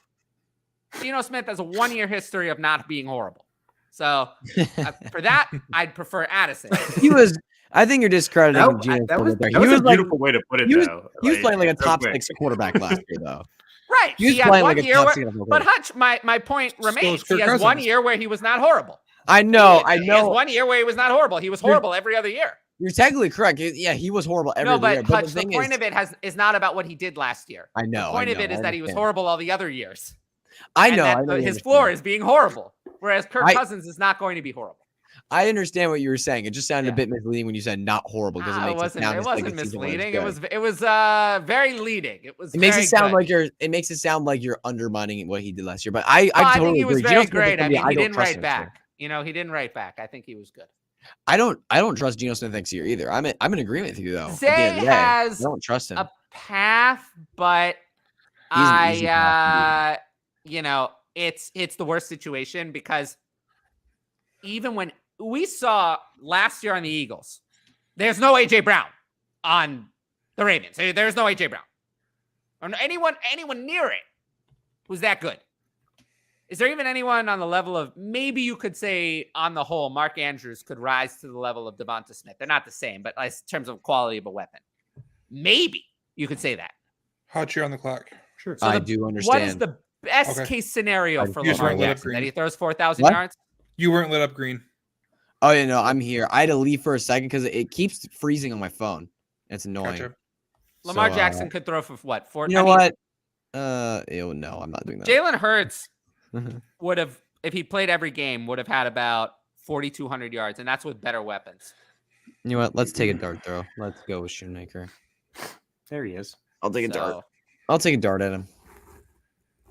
Geno Smith has a 1-year history of not being horrible. So for that, I'd prefer Addison. I think you're discrediting Geno. That was a beautiful way to put it, though. He was playing like a top 6 quarterback last year, though. Right. He had 1 year but Hutch, my point remains. He has 1 year where he was not horrible. I know. He has 1 year where he was not horrible. He was horrible every other year. You're technically correct. Yeah, he was horrible every year. But Hutch, the point of it is not about what he did last year. I know. The point of it is that he was horrible all the other years. I know. His floor is being horrible, whereas Kirk Cousins is not going to be horrible. I understand what you were saying. It just sounded a bit misleading when you said not horrible because it wasn't misleading. It was very leading. It makes it sound like you're undermining what he did last year. But I totally think he was agree. very great. I mean, he didn't write back. He didn't write back. I think he was good. I don't trust Geno Smith next year either. I'm in agreement with you though. Zay has I don't trust him. A path, but it's the worst situation because even when we saw last year on the Eagles, there's no AJ Brown on the Ravens. There's no AJ Brown or anyone near it who's that good. Is there even anyone on the level of, maybe you could say on the whole, Mark Andrews could rise to the level of Devonta Smith? They're not the same, but in terms of quality of a weapon, maybe you could say that. Hot year on the clock. Sure. So I do understand. What is the best case scenario for Lamar Jackson? That he throws 4,000 yards? You weren't lit up green. Oh, yeah, no, I'm here. I had to leave for a second because it keeps freezing on my phone. It's annoying. Gotcha. Lamar Jackson could throw for what? 4? You know what? No, I'm not doing that. Jalen Hurts would have, if he played every game, would have had about 4,200 yards, and that's with better weapons. You know what? Let's take a dart throw. Let's go with Shoemaker. There he is. I'll take a dart. I'll take a dart at him.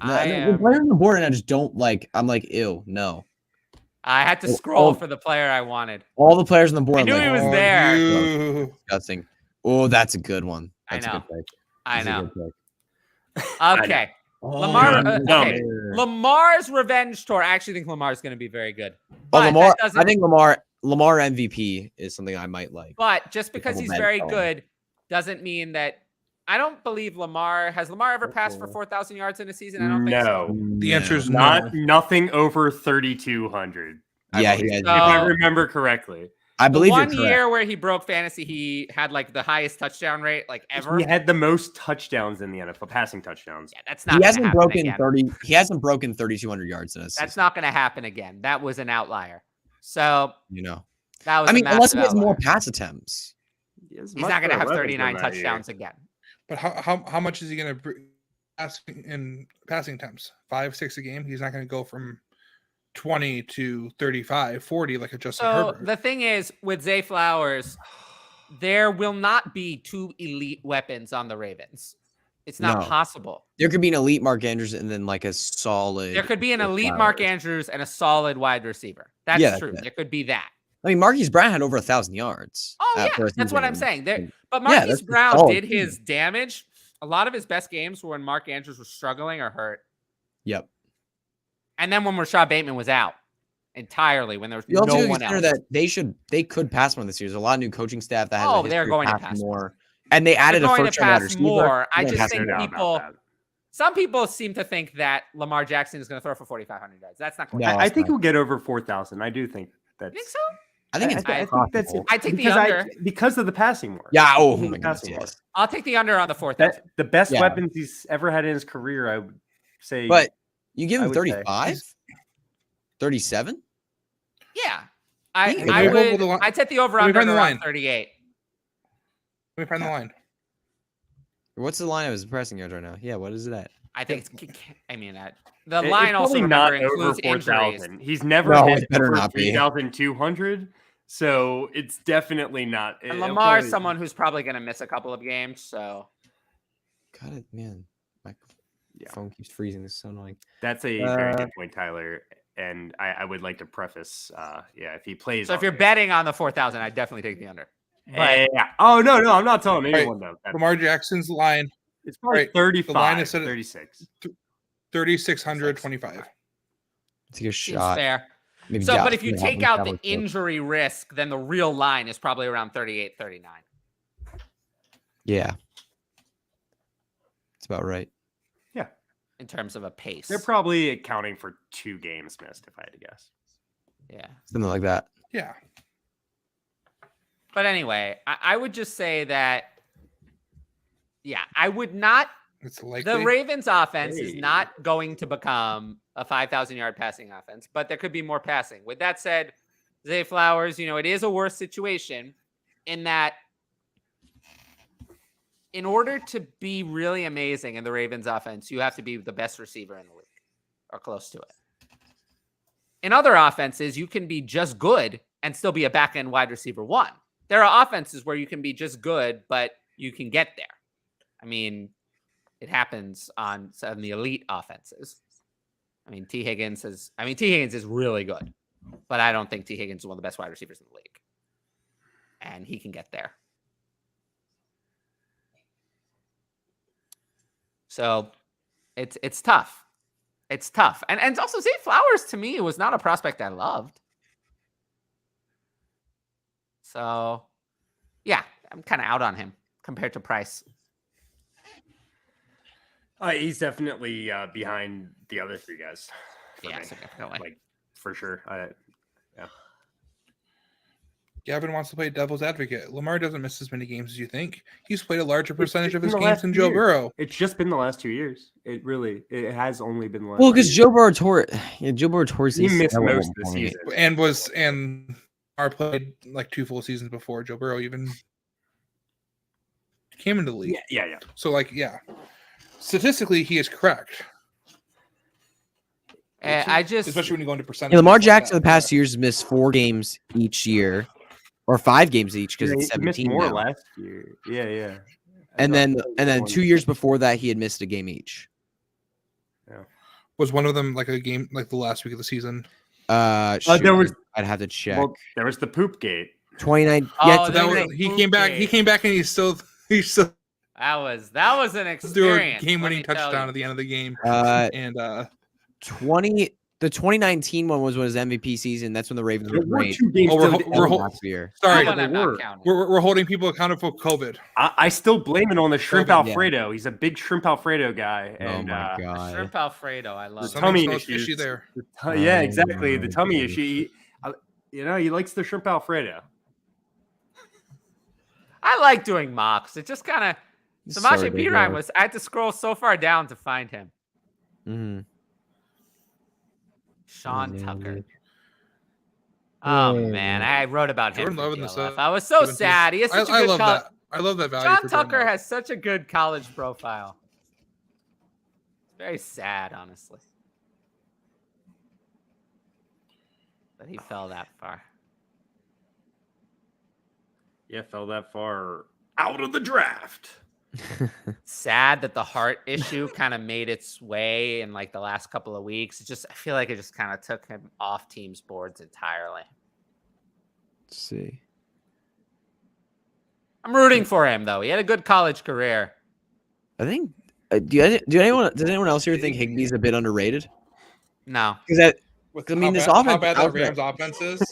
The player on the board, and I just don't like. I'm like, ew, no. I had to scroll for the player I wanted. All the players on the board. I knew he was there. Disgusting. Oh, that's a good one. That's I know. A good pick. I know. Oh, Okay. Lamar's revenge tour. I actually think Lamar's going to be very good. Lamar. I think Lamar MVP is something I might like. But just because he's very good doesn't mean that I don't believe Lamar has Lamar ever passed for 4,000 yards in a season. I don't think so. The answer is nothing over 3,200. Yeah, if I remember correctly. I believe one year where he broke fantasy, he had like the highest touchdown rate like ever. He had the most touchdowns in the NFL, passing touchdowns. Yeah, that's not. He hasn't broken again. 30. He hasn't broken 3,200 yards in a season. That's not going to happen again. That was an outlier. So that was. I mean, unless he has more pass attempts, he's not going to have 39 touchdowns again. But how much is he going to pass in passing attempts? 5-6 a game. He's not going to go from 20 to 35, 40 like a Justin Herbert. The thing is with Zay Flowers, there will not be 2 elite weapons on the Ravens. It's not possible. There could be an elite Mark Andrews and then like a solid. There could be an elite Mark Andrews and a solid wide receiver. That's true. There could be that. I mean, Marquise Brown had over 1,000 yards. Oh yeah, that's what I'm saying. But Marquise Brown did his damage. A lot of his best games were when Mark Andrews was struggling or hurt. Yep. And then when Rashad Bateman was out entirely, when there was no one else. That they could pass more this year. There's a lot of new coaching staff that has they're going to pass more. And they added a first round wide receiver. More. I just think some people seem to think that Lamar Jackson is going to throw for 4,500 yards. That's not going to happen. I think he'll get over 4,000. I do think that's. You think so? I think it's I take the under because of the passing more. Yeah. Oh my goodness, yes. I'll take the under on the 4,000. The best weapons he's ever had in his career, I would say. But you give him 35, 37. Yeah, I would. I'd take the over under around 38. Let me find the line. What's the line of his passing yards right now? Yeah, what is it at? I think it's. I mean, the line also includes injuries. He's never hit over 3,200, so it's definitely not. And Lamar's someone who's probably going to miss a couple of games. So, got it, man. My phone keeps freezing. This is so annoying. That's a very good point, Tyler. And I would like to preface, if he plays. So if you're betting on the 4,000, I'd definitely take the under. But, Oh no, I'm not telling anyone though. Lamar Jackson's line. It's probably 35. The line is set at 36. 3,625. Take a shot. Fair. But if you take out the injury risk, then the real line is probably around 38, 39. Yeah. It's about right. Yeah. In terms of a pace. They're probably accounting for 2 games missed, if I had to guess. Yeah. Something like that. Yeah. But anyway, I would just say that, I would not. It's likely. The Ravens offense is not going to become a 5,000-yard passing offense, but there could be more passing. With that said, Zay Flowers, it is a worse situation in that in order to be really amazing in the Ravens offense, you have to be the best receiver in the league or close to it. In other offenses, you can be just good and still be a back-end wide receiver 1. There are offenses where you can be just good, but you can get there. I mean, it happens on the elite offenses. T. Higgins is really good, but I don't think T. Higgins is one of the best wide receivers in the league. And he can get there. So it's tough. It's tough. And also Zay Flowers to me was not a prospect I loved. So, I'm kind of out on him compared to Price. He's definitely behind the other 3 guys. Significantly. Like, for sure. Gavin wants to play devil's advocate. Lamar doesn't miss as many games as you think. He's played a larger percentage of his games than Joe Burrow. It's just been the last 2 years. It has only been the last. Well, because Joe Burrow tore. Joe Burrow tore. He missed most of the season, and Lamar played like 2 full seasons before Joe Burrow even came into the league. Yeah. So statistically, he is correct. Especially when you go into percentage. Lamar Jackson the past 2 years has missed 4 games each year, or 5 games each because it's 17 missed more now. last year. Yeah. And then 2 years before that, he had missed a game each. Yeah. Was one of them like a game like the last week of the season? There was. I'd have to check. Well, there was the poop gate. 29. He came back. He came back and he's still. That was an experience. Game-winning touchdown at the end of the game. 20. The 2019 one was his MVP season. That's when the Ravens were great. Last year. Sorry, we're holding people accountable for COVID. I still blame it on the shrimp Alfredo. Yeah. He's a big shrimp Alfredo guy. And, oh my god, shrimp Alfredo! I love the tummy issue there. Yeah, exactly. The tummy issue. He likes the shrimp Alfredo. I like doing mocks. It just kind of Samaje Perine was. I had to scroll so far down to find him. Mm-hmm. Sean Tucker. Oh man, I wrote about him. I was so sad. He has such a good college. I love that value. Sean Tucker has such a good college profile. It's very sad, honestly, that he fell that far. Yeah, fell that far out of the draft. Sad that the heart issue kind of made its way in like the last couple of weeks. I feel like it just kind of took him off teams' boards entirely. Let's see. I'm rooting for him though. He had a good college career. I think. Does anyone else here think Higbee's a bit underrated? No, because this offense. How bad that Rams offense is.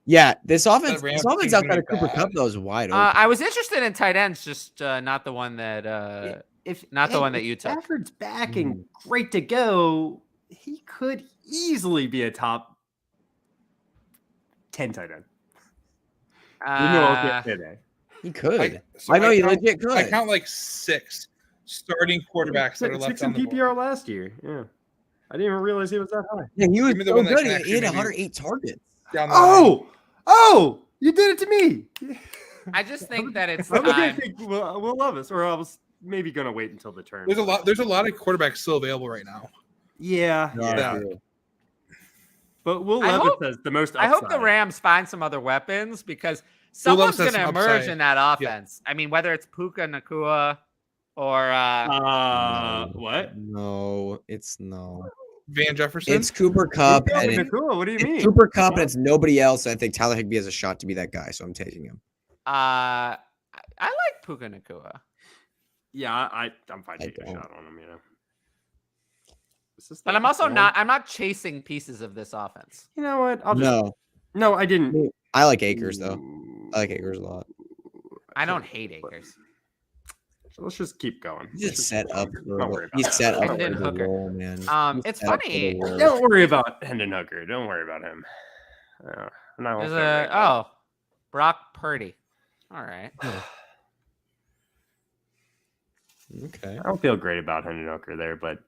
Yeah, this offense outside of Cooper Kupp though is wide open. I was interested in tight ends, just not the one that the one that you took. Stafford's back and great to go. He could easily be a top 10 tight end. Today. He could. I know he legit could. I count like 6 starting quarterbacks that are left 6 in PPR last year. Yeah, I didn't even realize he was that high. Yeah, he was so good. He had 108 targets. Oh! You did it to me. I just think that it's time. Will Levis, or I was maybe going to wait until the turn. There's a lot of quarterbacks still available right now. Yeah. But Will Levis has the most upside. I hope the Rams find some other weapons because someone's going to emerge in that offense. Yeah. I mean, whether it's Puka Nacua or what? No, it's no. Van Jefferson. It's Cooper Kupp. What do you mean? Cooper Kupp, and it's nobody else. I think Tyler Higbee has a shot to be that guy, so I'm taking him. I like Puka Nacua. Yeah, I'm fine taking a shot on him. But I'm also not. I'm not chasing pieces of this offense. You know what? No, I didn't. I like Akers though. I like Akers a lot. I don't hate Akers. So let's just keep going. He's set up. He's set up. Man. It's funny. Don't worry about Hendon Hooker. Don't worry about him. Brock Purdy. All right. Okay. I don't feel great about Hendon Hooker there, but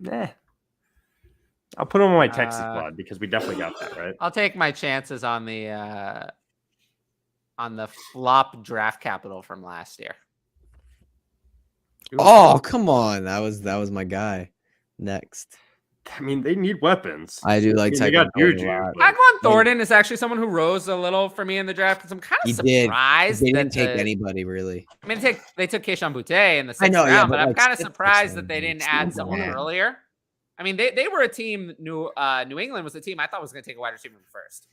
I'll put him on my Texas squad because we definitely got that right. I'll take my chances on the flop draft capital from last year. Oh, come on. That was my guy. Next. I mean, they need weapons. I do like they got Juju. Tyquan Thornton is actually someone who rose a little for me in the draft because I'm kind of surprised they didn't take anybody really. I mean, they took Keishon Boutte in the 6th round, but I'm kind of surprised that they didn't add someone earlier. I mean, they were a team. New England was a team I thought was going to take a wide receiver in the first.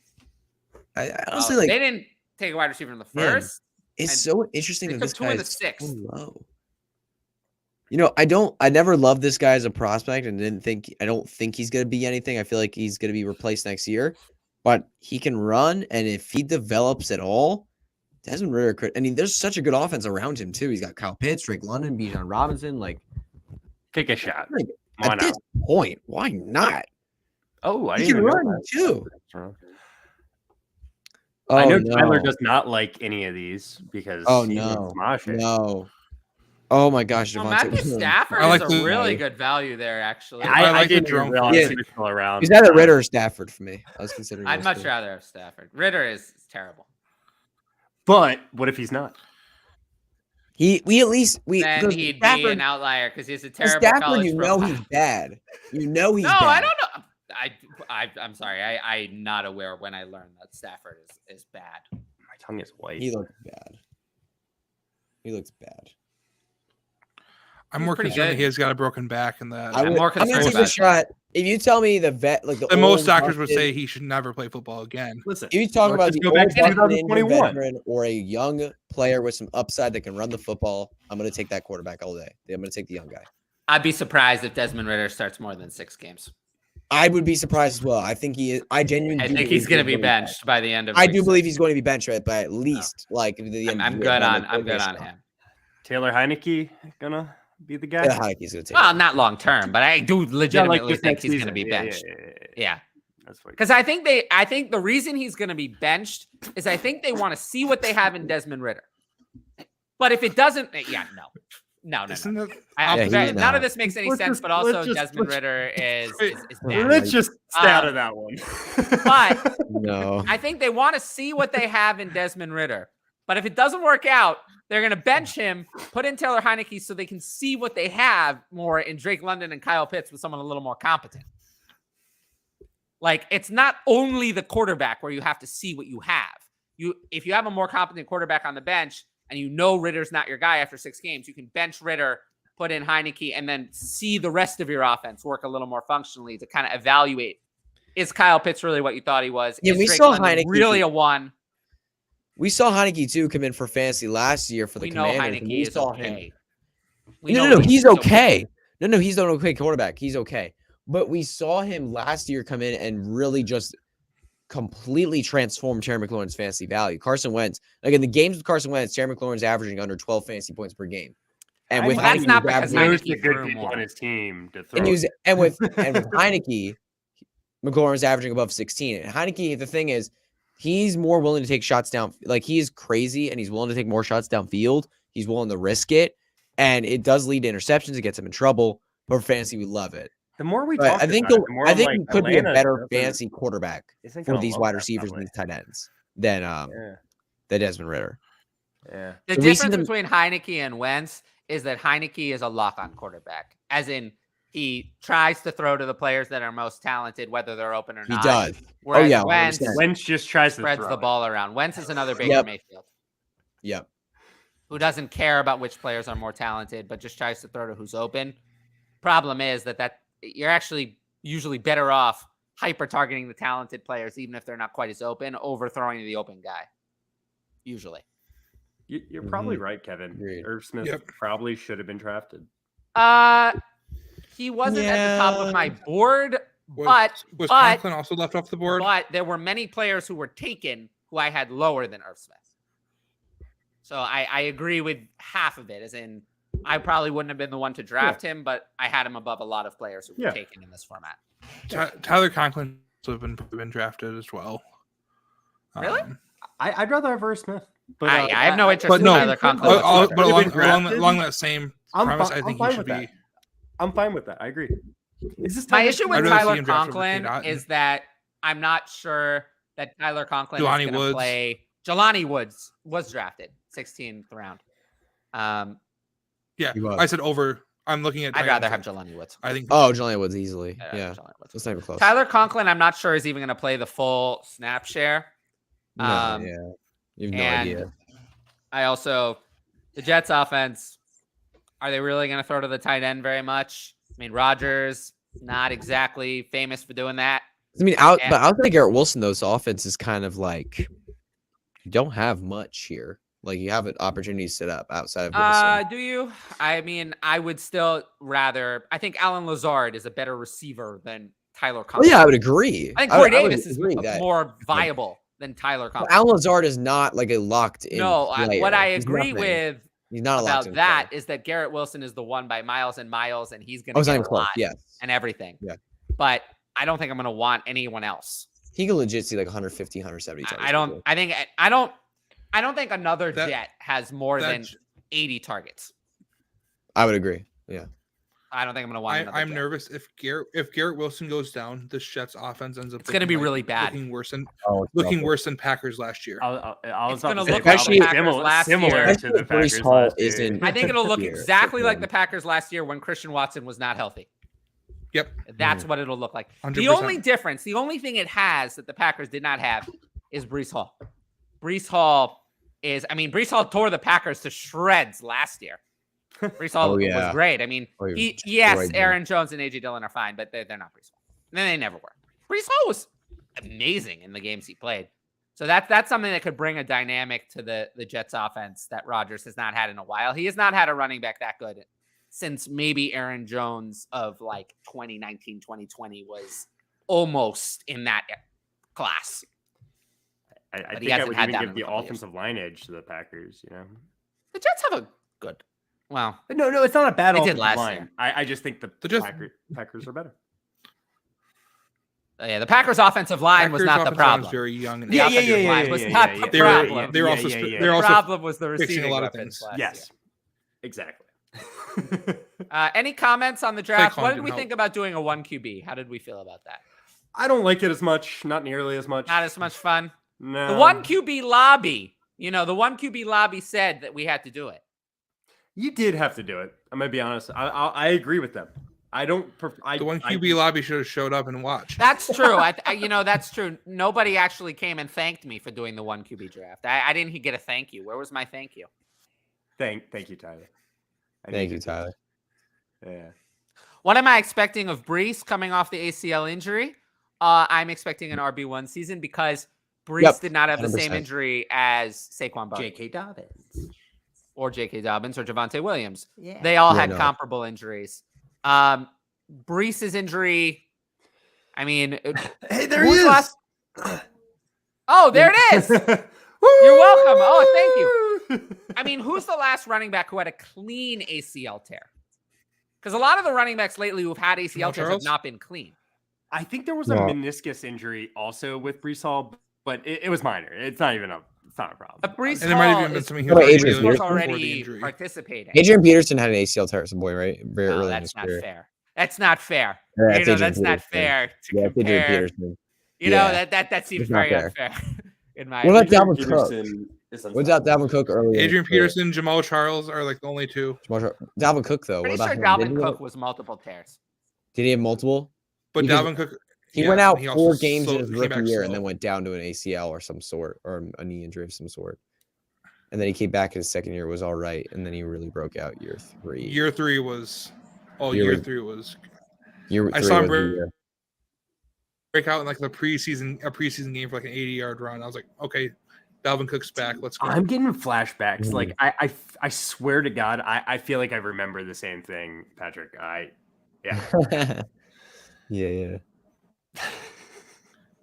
I honestly they didn't take a wide receiver in the first. It's so interesting that this guy is 6th. so low. I never loved this guy as a prospect and I don't think he's going to be anything. I feel like he's going to be replaced next year, but he can run. And if he develops at all, Desmond Ridder, I mean, there's such a good offense around him too. He's got Kyle Pitts, Drake London, Bijan Robinson, take a shot. At this point, why not? Oh, I he can run too. I know Tyler does not like any of these because no. Oh my gosh, Matthew Stafford is a really good value there, actually. I didn't realize he was still around. He's either Ridder or Stafford for me. I was considering. I'd much rather have Stafford. Ridder is terrible. But what if he's not? Then he'd be an outlier because he's a terrible Stafford, college he's bad. He's bad. No, I don't know. I'm sorry. I'm not aware when I learned that Stafford is bad. My tongue is white. He looks bad. I'm more concerned that he has got a broken back and that. I'm more concerned. I'm gonna take a shot. If you tell me the most doctors would say he should never play football again. Listen, if you talk about the go back to 2021 veteran or a young player with some upside that can run the football, I'm gonna take that quarterback all day. I'm gonna take the young guy. I'd be surprised if Desmond Ridder starts more than 6 games. I would be surprised as well. I think he is. I genuinely. I think he's going to be benched by the end of. I do believe he's going to be benched, but at least the end. I'm good on him. Taylor Heineke gonna be the guy. Yeah, Heineke's gonna take. Well, not long term, but I do legitimately think he's going to be benched. Yeah. Because I think the reason he's going to be benched is I think they want to see what they have in Desmond Ridder. But if it doesn't, no. None of this makes any sense. But also, Desmond Ridder is bad. Let's just stay out of that one. But no, I think they want to see what they have in Desmond Ridder. But if it doesn't work out, they're going to bench him, put in Taylor Heineke so they can see what they have more in Drake London and Kyle Pitts with someone a little more competent. Like, it's not only the quarterback where you have to see what you have. If you have a more competent quarterback on the bench and you know Ritter's not your guy after 6 games, you can bench Ridder, put in Heineke, and then see the rest of your offense work a little more functionally to kind of evaluate, is Kyle Pitts really what you thought he was? Yeah, is we Drake saw London Heineke really a 1? We saw Heineke too come in for fantasy last year for the Commanders. Heineke is okay. No, he's okay. No, he's an okay quarterback. He's okay. But we saw him last year come in and really just completely transform Terry McLaurin's fantasy value. Carson Wentz, like in the games with Carson Wentz, Terry McLaurin's averaging under 12 fantasy points per game. And with that's not because Heineke's a good people on his team to throw. And with Heineke, McLaurin's averaging above 16. And Heineke, the thing is, he's more willing to take shots down. Like, he is crazy and he's willing to take more shots downfield. He's willing to risk it. And it does lead to interceptions. It gets him in trouble. But for fantasy, we love it. The more we talk, I think about it, the more he could Atlanta be a better fantasy quarterback for these wide receivers and these tight ends than Desmond Ridder. Yeah. The difference between Heineke and Wentz is that Heineke is a lock-on quarterback, as in he tries to throw to the players that are most talented, whether they're open or not. He does. Whereas Wentz just tries to spreads the ball around. Wentz is another Baker Mayfield. Yep. Who doesn't care about which players are more talented, but just tries to throw to who's open. Problem is that you're actually usually better off hyper targeting the talented players, even if they're not quite as open, over throwing to the open guy. Usually. You're probably right, Kevin. Irv Smith probably should have been drafted. He wasn't at the top of my board, was Conklin also left off the board? But there were many players who were taken who I had lower than Irv Smith. So I agree with half of it, as in I probably wouldn't have been the one to draft him, but I had him above a lot of players who were taken in this format. Tyler Conklin also have been drafted as well. Really? I'd rather have Irv Smith. But I have no interest in Tyler Conklin. But along that same premise, I think he should be. I'm fine with that. I agree. My issue with Tyler Conklin is that I'm not sure that Tyler Conklin is going to play. Jelani Woods was drafted 16th round. Yeah, I said over. I'm looking at. I'd rather have Jelani Woods. I think. Oh, Jelani Woods easily. Yeah, that's not even close. Tyler Conklin, I'm not sure is even going to play the full snap share. You have no idea. I also, the Jets offense, are they really going to throw to the tight end very much? I mean, Rodgers, not exactly famous for doing that. I mean, but outside of Garrett Wilson, those offense is kind of like you don't have much here. Like, you have an opportunity to sit up outside of Wilson. Do you? I mean, I would still rather. I think Alan Lazard is a better receiver than Tyler Conklin. Well, yeah, I would agree. I think Corey Davis is more viable than Tyler Conklin. Well, Alan Lazard is not like a locked-in player. What I agree with he's not about that is that Garrett Wilson is the one by miles and miles, and he's going to get a lot and everything. Yeah. But I don't think I'm going to want anyone else. He can legit see like 150, 170 targets. I don't think another Jet has more than 80 targets. I would agree. Yeah. I don't think I'm going to want another I'm Jet. nervous if Garrett Wilson goes down, this Jets offense ends up. It's going to be really bad. Looking worse than Packers last year. It's going to look like the Packers last year. To the Packers last year. I think it'll look exactly like the Packers last year when Christian Watson was not healthy. Yep. That's what it'll look like. 100%. The only difference, the only thing it has that the Packers did not have is Breece Hall. Breece Hall tore the Packers to shreds last year. Breece Hall was great. I mean, Aaron Jones and A.J. Dillon are fine, but they're not Breece Hall. And they never were. Breece Hall was amazing in the games he played. So that's something that could bring a dynamic to the Jets offense that Rodgers has not had in a while. He has not had a running back that good since maybe Aaron Jones of like 2019, 2020 was almost in that class. I think I would even give the offensive line edge to the Packers. The Jets have a good. Well, no, it's not a bad offensive line. Year. I just think the Packers are better. Yeah, the Packers' offensive line was not the problem. Very young. The offensive line was not the problem. They were also the problem was the receiving a lot of things. Yes, exactly. Any comments on the draft? What did we think about doing a 1 QB? How did we feel about that? I don't like it as much. Not nearly as much. Not as much fun. No. The 1 QB lobby. The 1 QB lobby said that we had to do it. You did have to do it. I'm gonna be honest. I agree with them. I don't. The 1 QB lobby should have showed up and watched. That's true. That's true. Nobody actually came and thanked me for doing the 1 QB draft. I didn't get a thank you. Where was my thank you? Thank you, Tyler. Thank you, Tyler. Yeah. What am I expecting of Brees coming off the ACL injury? I'm expecting an RB1 season because Brees did not have 100%. The same injury as Saquon Barkley. J.K. Dobbins. Or J.K. Dobbins or Javonte Williams. Yeah. They all had comparable injuries. Brees' injury, I mean... Hey, there he is! Oh, there it is! You're welcome. Oh, thank you. I mean, who's the last running back who had a clean ACL tear? Because a lot of the running backs lately who've had ACL tears have not been clean. I think there was a meniscus injury also with Brees Hall, but it was minor. It's not a problem. Brees and it might have even been something he was already participating. Adrian Peterson had an ACL tear at some point, right? Very early in his career. Fair. That's not fair. Yeah, that's not fair to compare. That seems very unfair. In my what about Dalvin Cook? What about Dalvin Cook earlier? Adrian Peterson, Jamal Charles are like the only two. Dalvin Cook though. Pretty sure Dalvin Cook was multiple tears. Did he have multiple? But Dalvin Cook, he went out 4 games in his rookie year and then went down to an ACL or some sort, or a knee injury of some sort. And then he came back in his second year, was all right, and then he really broke out year 3. Year 3 was. Year 3 was. I saw him break out in like a preseason game for like an 80-yard run. I was like, okay, Dalvin Cook's back. Let's go. I'm getting flashbacks. Mm-hmm. Like I swear to God, I feel like I remember the same thing, Patrick. Yeah. Yeah.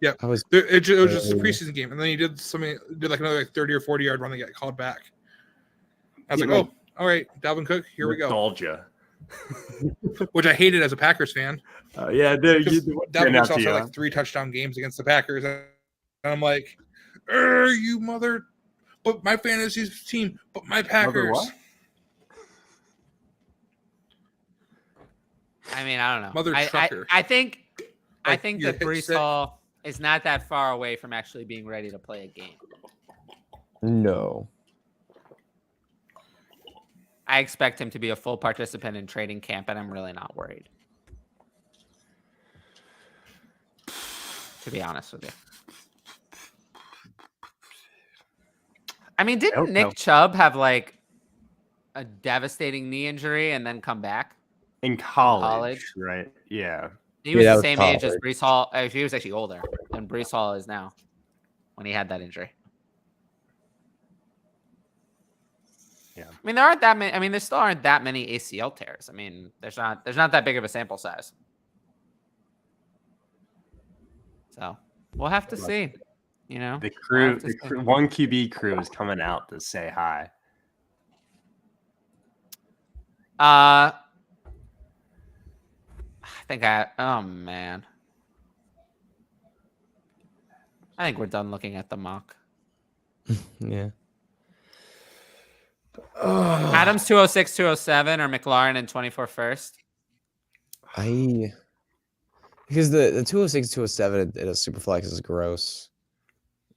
Yeah, it was just a preseason game, and then he did like another 30 or 40-yard run that got called back. I was like, oh, all right, Dalvin Cook, here we go. Nostalgia. Which I hated as a Packers fan. Yeah, Dalvin Cook's also like 3 touchdown games against the Packers, and I'm like, you mother! But my fantasy team, but my Packers. I mean, I don't know. Mother trucker. I think that Brees Hall is not that far away from actually being ready to play a game. No. I expect him to be a full participant in training camp, and I'm really not worried. To be honest with you. I mean, didn't Nick Chubb have like a devastating knee injury and then come back? In college, right? Yeah. He was the same age as Brees Hall. He was actually older than Brees Hall is now when he had that injury. Yeah. I mean, there aren't that many. I mean, there still aren't that many ACL tears. I mean, there's not that big of a sample size. So we'll have to see. The crew, 1 QB crew is coming out to say hi. I think oh man. I think we're done looking at the mock. Yeah. Adams 206, 207, or McLaurin in 24 first? Because the 206, 207 at a super flex is gross.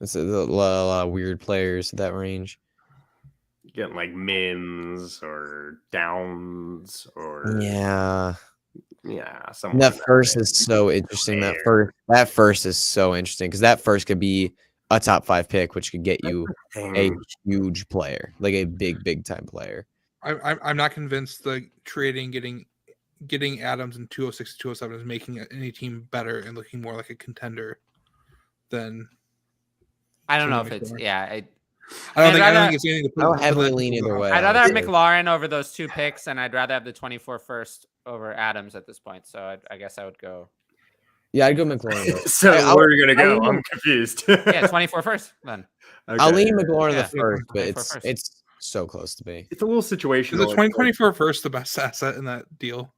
It's a lot of weird players at that range. Getting like Mims or Downs or that first is so interesting. That first is so interesting because that first could be a top 5 pick, which could get you a huge player, like a big time player. I'm not convinced the trading getting Adams in 206 to 207 is making any team better and looking more like a contender than. I don't know if it's I don't think it's anything to put. I'll heavily lean either way. I'd rather have McLaurin over those 2 picks, and I'd rather have the 24 first over Adams at this point. So I guess I would go Yeah, I'd go McLaurin. So where are you gonna go? I'm confused. Yeah, 24 first then. Okay. I'll lean McLaurin yeah. the first, but it's so close to me. It's a little situational. Is the 2024 first the best asset in that deal?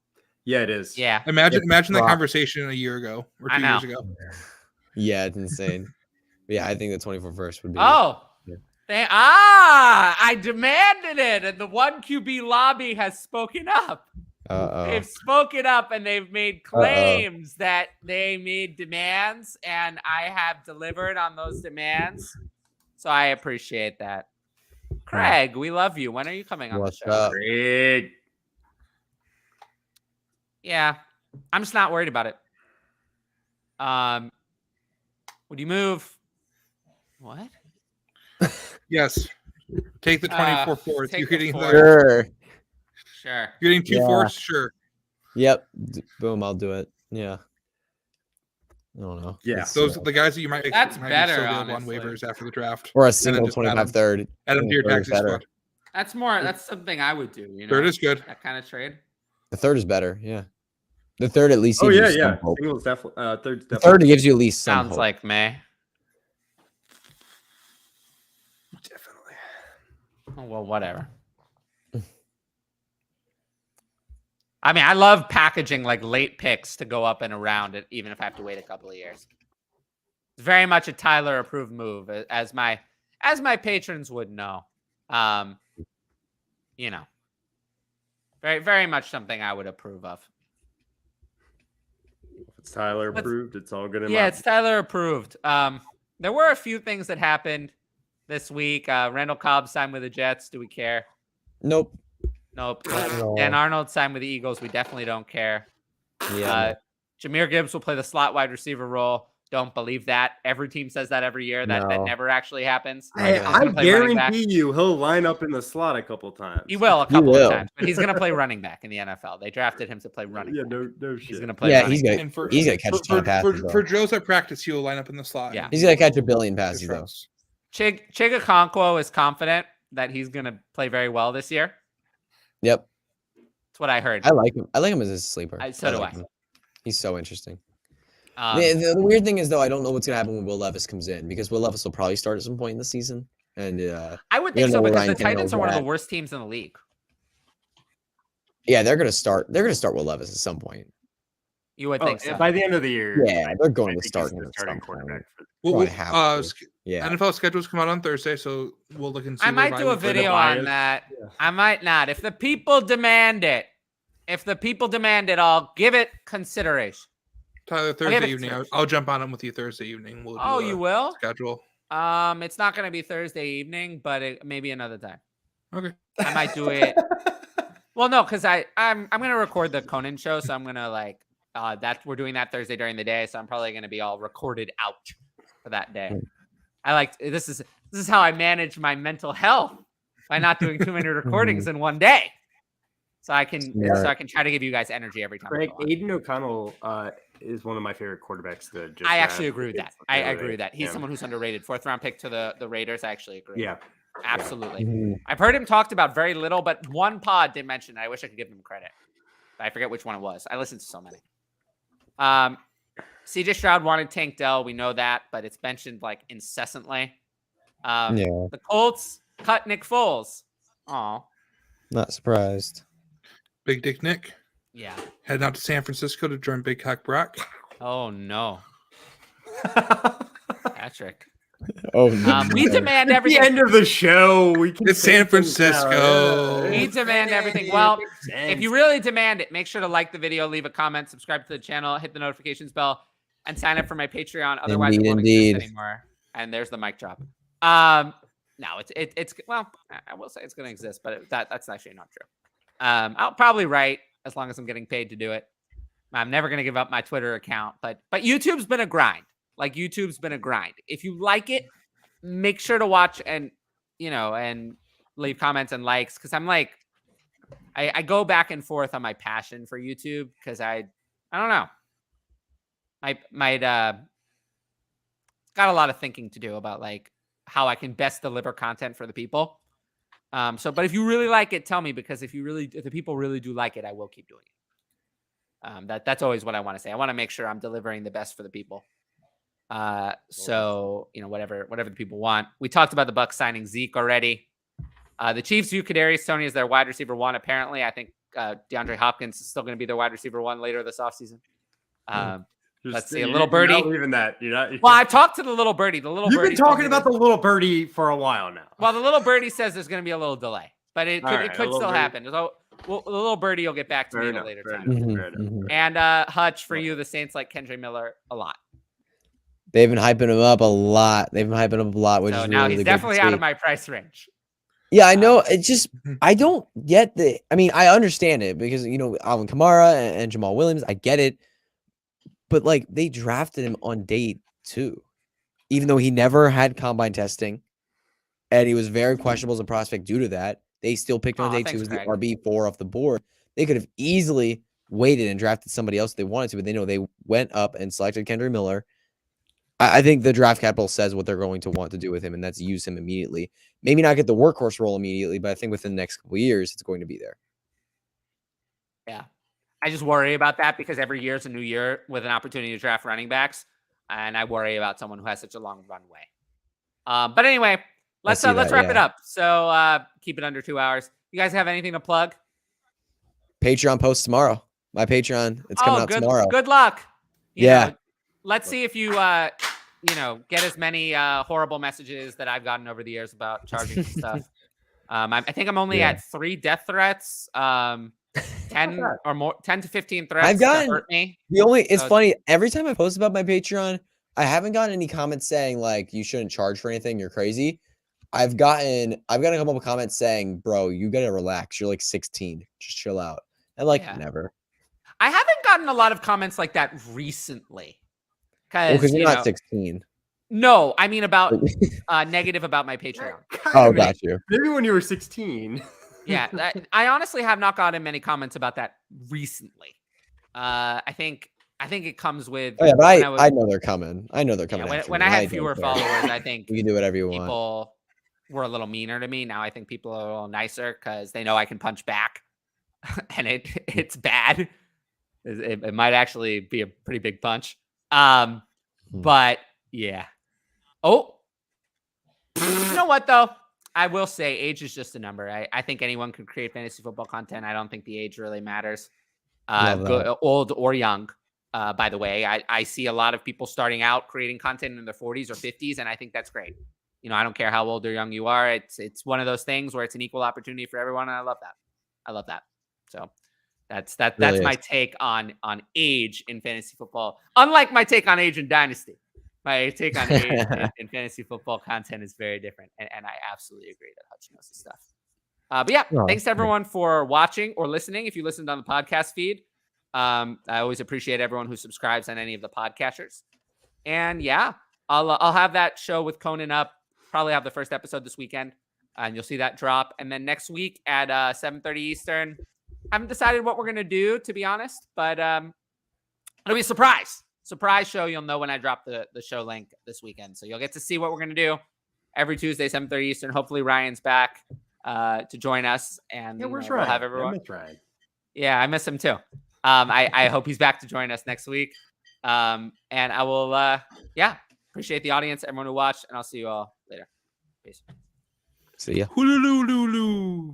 Yeah, it is. Yeah. Imagine that conversation a year ago or 2 years ago. Yeah, it's insane. Yeah, I think the 24 first would be. Oh. Yeah. I demanded it, and the 1QB lobby has spoken up. They've spoken up and they've made claims that they made demands, and I have delivered on those demands. So I appreciate that. Craig, we love you. When are you coming on the show? Craig. Yeah, I'm just not worried about it. Would you move? What? Yes. Take the 24 fourth. You're getting Sure. Sure. You're getting 2 fourths? Sure. Yep. Boom, I'll do it. Yeah. I don't know. Yeah. Those are the guys that you might That's might better on waivers after the draft. Or a single 25 third. Add them to your taxi squad. That's something I would do. You know? Third is good. That kind of trade. The third is better. Yeah. The third at least. Yeah. Single's definitely. Third's definitely. The third gives you at least some Sounds hope. like May. Definitely. Oh, well, whatever. I mean, I love packaging like late picks to go up and around it, even if I have to wait a couple of years. It's very much a Tyler approved move, as my patrons would know. You know, very, very much something I would approve of. If it's Tyler approved, it's all good. Yeah, it's Tyler approved. There were a few things that happened this week. Randall Cobb signed with the Jets. Do we care? Nope. Dan Arnold signed with the Eagles. We definitely don't care. Yeah. Jahmyr Gibbs will play the slot wide receiver role. Don't believe that. Every team says that every year. That never actually happens. I guarantee you he'll line up in the slot a couple times. He will a couple of times, but he's going to play running back in the NFL. They drafted him to play running back. No shit. He's going to play he's going to catch a ton of passes. For Joe's at practice, he will line up in the slot. Yeah. He's going to catch a billion passes, though. Chigakonkwo is confident that he's going to play very well this year. Yep. That's what I heard. I like him. I like him as a sleeper. So do I. He's so interesting. The weird thing is, though, I don't know what's going to happen when Will Levis comes in, because Will Levis will probably start at some point in the season. And I would think so, because the Titans are one of the worst teams in the league. Yeah, they're going to start. They're going to start Will Levis at some point. You would think so. By the end of the year. Yeah, they're going to start him. Starting quarterback. NFL schedules come out on Thursday, so we'll look and see. I might do a video on that. Yeah. I might not. If the people demand it, I'll give it consideration. Tyler, Thursday evening. I'll jump on them with you Thursday evening. We'll you will? Schedule. It's not going to be Thursday evening, but maybe another time. Okay. I might do it. Well, no, because I'm going to record the Conan show, so I'm going to we're doing that Thursday during the day, so I'm probably going to be all recorded out for that day. This is how I manage my mental health, by not doing too many recordings in one day. So I can try to give you guys energy every time. Craig, Aiden O'Connell is one of my favorite quarterbacks. I actually agree with that. I agree with that. He's someone who's underrated. 4th round pick to the Raiders. I actually agree. Yeah. Absolutely. Mm-hmm. I've heard him talked about very little, but one pod did mention it. I wish I could give him credit. I forget which one it was. I listened to so many. CJ Stroud wanted Tank Dell. We know that, but it's mentioned incessantly. The Colts cut Nick Foles. Oh, not surprised. Big Dick Nick. Yeah. Heading out to San Francisco to join Big Cock Brock. Oh no. Patrick. Oh no. We demand everything. The end of the show. It's San Francisco. We demand everything. Well, if you really demand it, make sure to like the video, leave a comment, subscribe to the channel, hit the notifications bell, and sign up for my Patreon. Otherwise, it won't exist anymore. And there's the mic drop. No, it's well, I will say it's going to exist, but that's actually not true. I'll probably write as long as I'm getting paid to do it. I'm never going to give up my Twitter account, but YouTube's been a grind. YouTube's been a grind. If you like it, make sure to watch and leave comments and likes. Cause I'm I go back and forth on my passion for YouTube. Cause I don't know. I might, got a lot of thinking to do about how I can best deliver content for the people. But if you really like it, tell me, because if the people really do like it, I will keep doing That's always what I want to say. I want to make sure I'm delivering the best for the people. So whatever the people want. We talked about the Bucs signing Zeke already. The Chiefs view Kadarius Toney as their wide receiver 1. Apparently, I think DeAndre Hopkins is still going to be their wide receiver 1 later this offseason. Let's see, a little birdie. You're not leaving that. Well, I've talked to the little birdie. You've been talking about the little birdie for a while now. Well, the little birdie says there's going to be a little delay, but it could still happen. So, the little birdie will get back to me at a later time. And Hutch, for you, the Saints like Kendre Miller a lot. They've been hyping him up a lot. Which so is now really he's definitely out of my price range. Yeah, I know. It's just I don't get the. I mean, I understand it because Alvin Kamara and Jamal Williams. I get it, but like they drafted him on day 2, even though he never had combine testing, and he was very questionable as a prospect due to that. They still picked him on day 2 as the RB4 off the board. They could have easily waited and drafted somebody else if they wanted to, but they went up and selected Kendre Miller. I think the draft capital says what they're going to want to do with him, and that's use him immediately. Maybe not get the workhorse role immediately, but I think within the next couple of years, it's going to be there. Yeah. I just worry about that because every year is a new year with an opportunity to draft running backs, and I worry about someone who has such a long runway. But anyway, let's wrap it up. So keep it under 2 hours. You guys have anything to plug? Patreon post tomorrow. My Patreon, it's coming out tomorrow. Good luck. You yeah. know, let's see if you, get as many horrible messages that I've gotten over the years about charging and stuff. I think I'm only at 3 death threats, 10 or more, 10 to 15 threats. I've gotten to hurt me. It's funny. Every time I post about my Patreon, I haven't gotten any comments saying like you shouldn't charge for anything. You're crazy. I've gotten a couple of comments saying, "Bro, you gotta relax. You're like 16. Just chill out." And never. I haven't gotten a lot of comments like that recently. Because you're not 16. No, I mean about negative about my Patreon. Oh, got you. Maybe when you were 16. Yeah, I honestly have not gotten many comments about that recently. I think it comes with. Oh, yeah, but I know they're coming. Yeah, when I had fewer followers, I think you can do whatever you want. People were a little meaner to me. Now I think people are a little nicer because they know I can punch back, and it's bad. It might actually be a pretty big punch. But yeah. Oh, you know what though? I will say age is just a number. I think anyone can create fantasy football content. I don't think the age really matters. Old or young. By the way, I see a lot of people starting out creating content in their 40s or 50s, and I think that's great. I don't care how old or young you are. It's one of those things where it's an equal opportunity for everyone, and I love that. So that's my take on age in fantasy football. Unlike my take on age in Dynasty, my take on age in fantasy football content is very different, and I absolutely agree that Hutch knows his stuff. But yeah, thanks to everyone for watching or listening. If you listened on the podcast feed, I always appreciate everyone who subscribes on any of the podcasters. And yeah, I'll have that show with Conan up. Probably have the first episode this weekend, and you'll see that drop. And then next week at 7:30 Eastern. Haven't decided what we're going to do, to be honest, but it'll be a surprise show. You'll know when I drop the show link this weekend. So you'll get to see what we're going to do every Tuesday, 7:30 Eastern. Hopefully Ryan's back to join us. And where's Ryan? We'll have everyone. I miss Ryan. Yeah, I miss him too. I hope he's back to join us next week. And I will, appreciate the audience, everyone who watched, and I'll see you all later. Peace. See ya.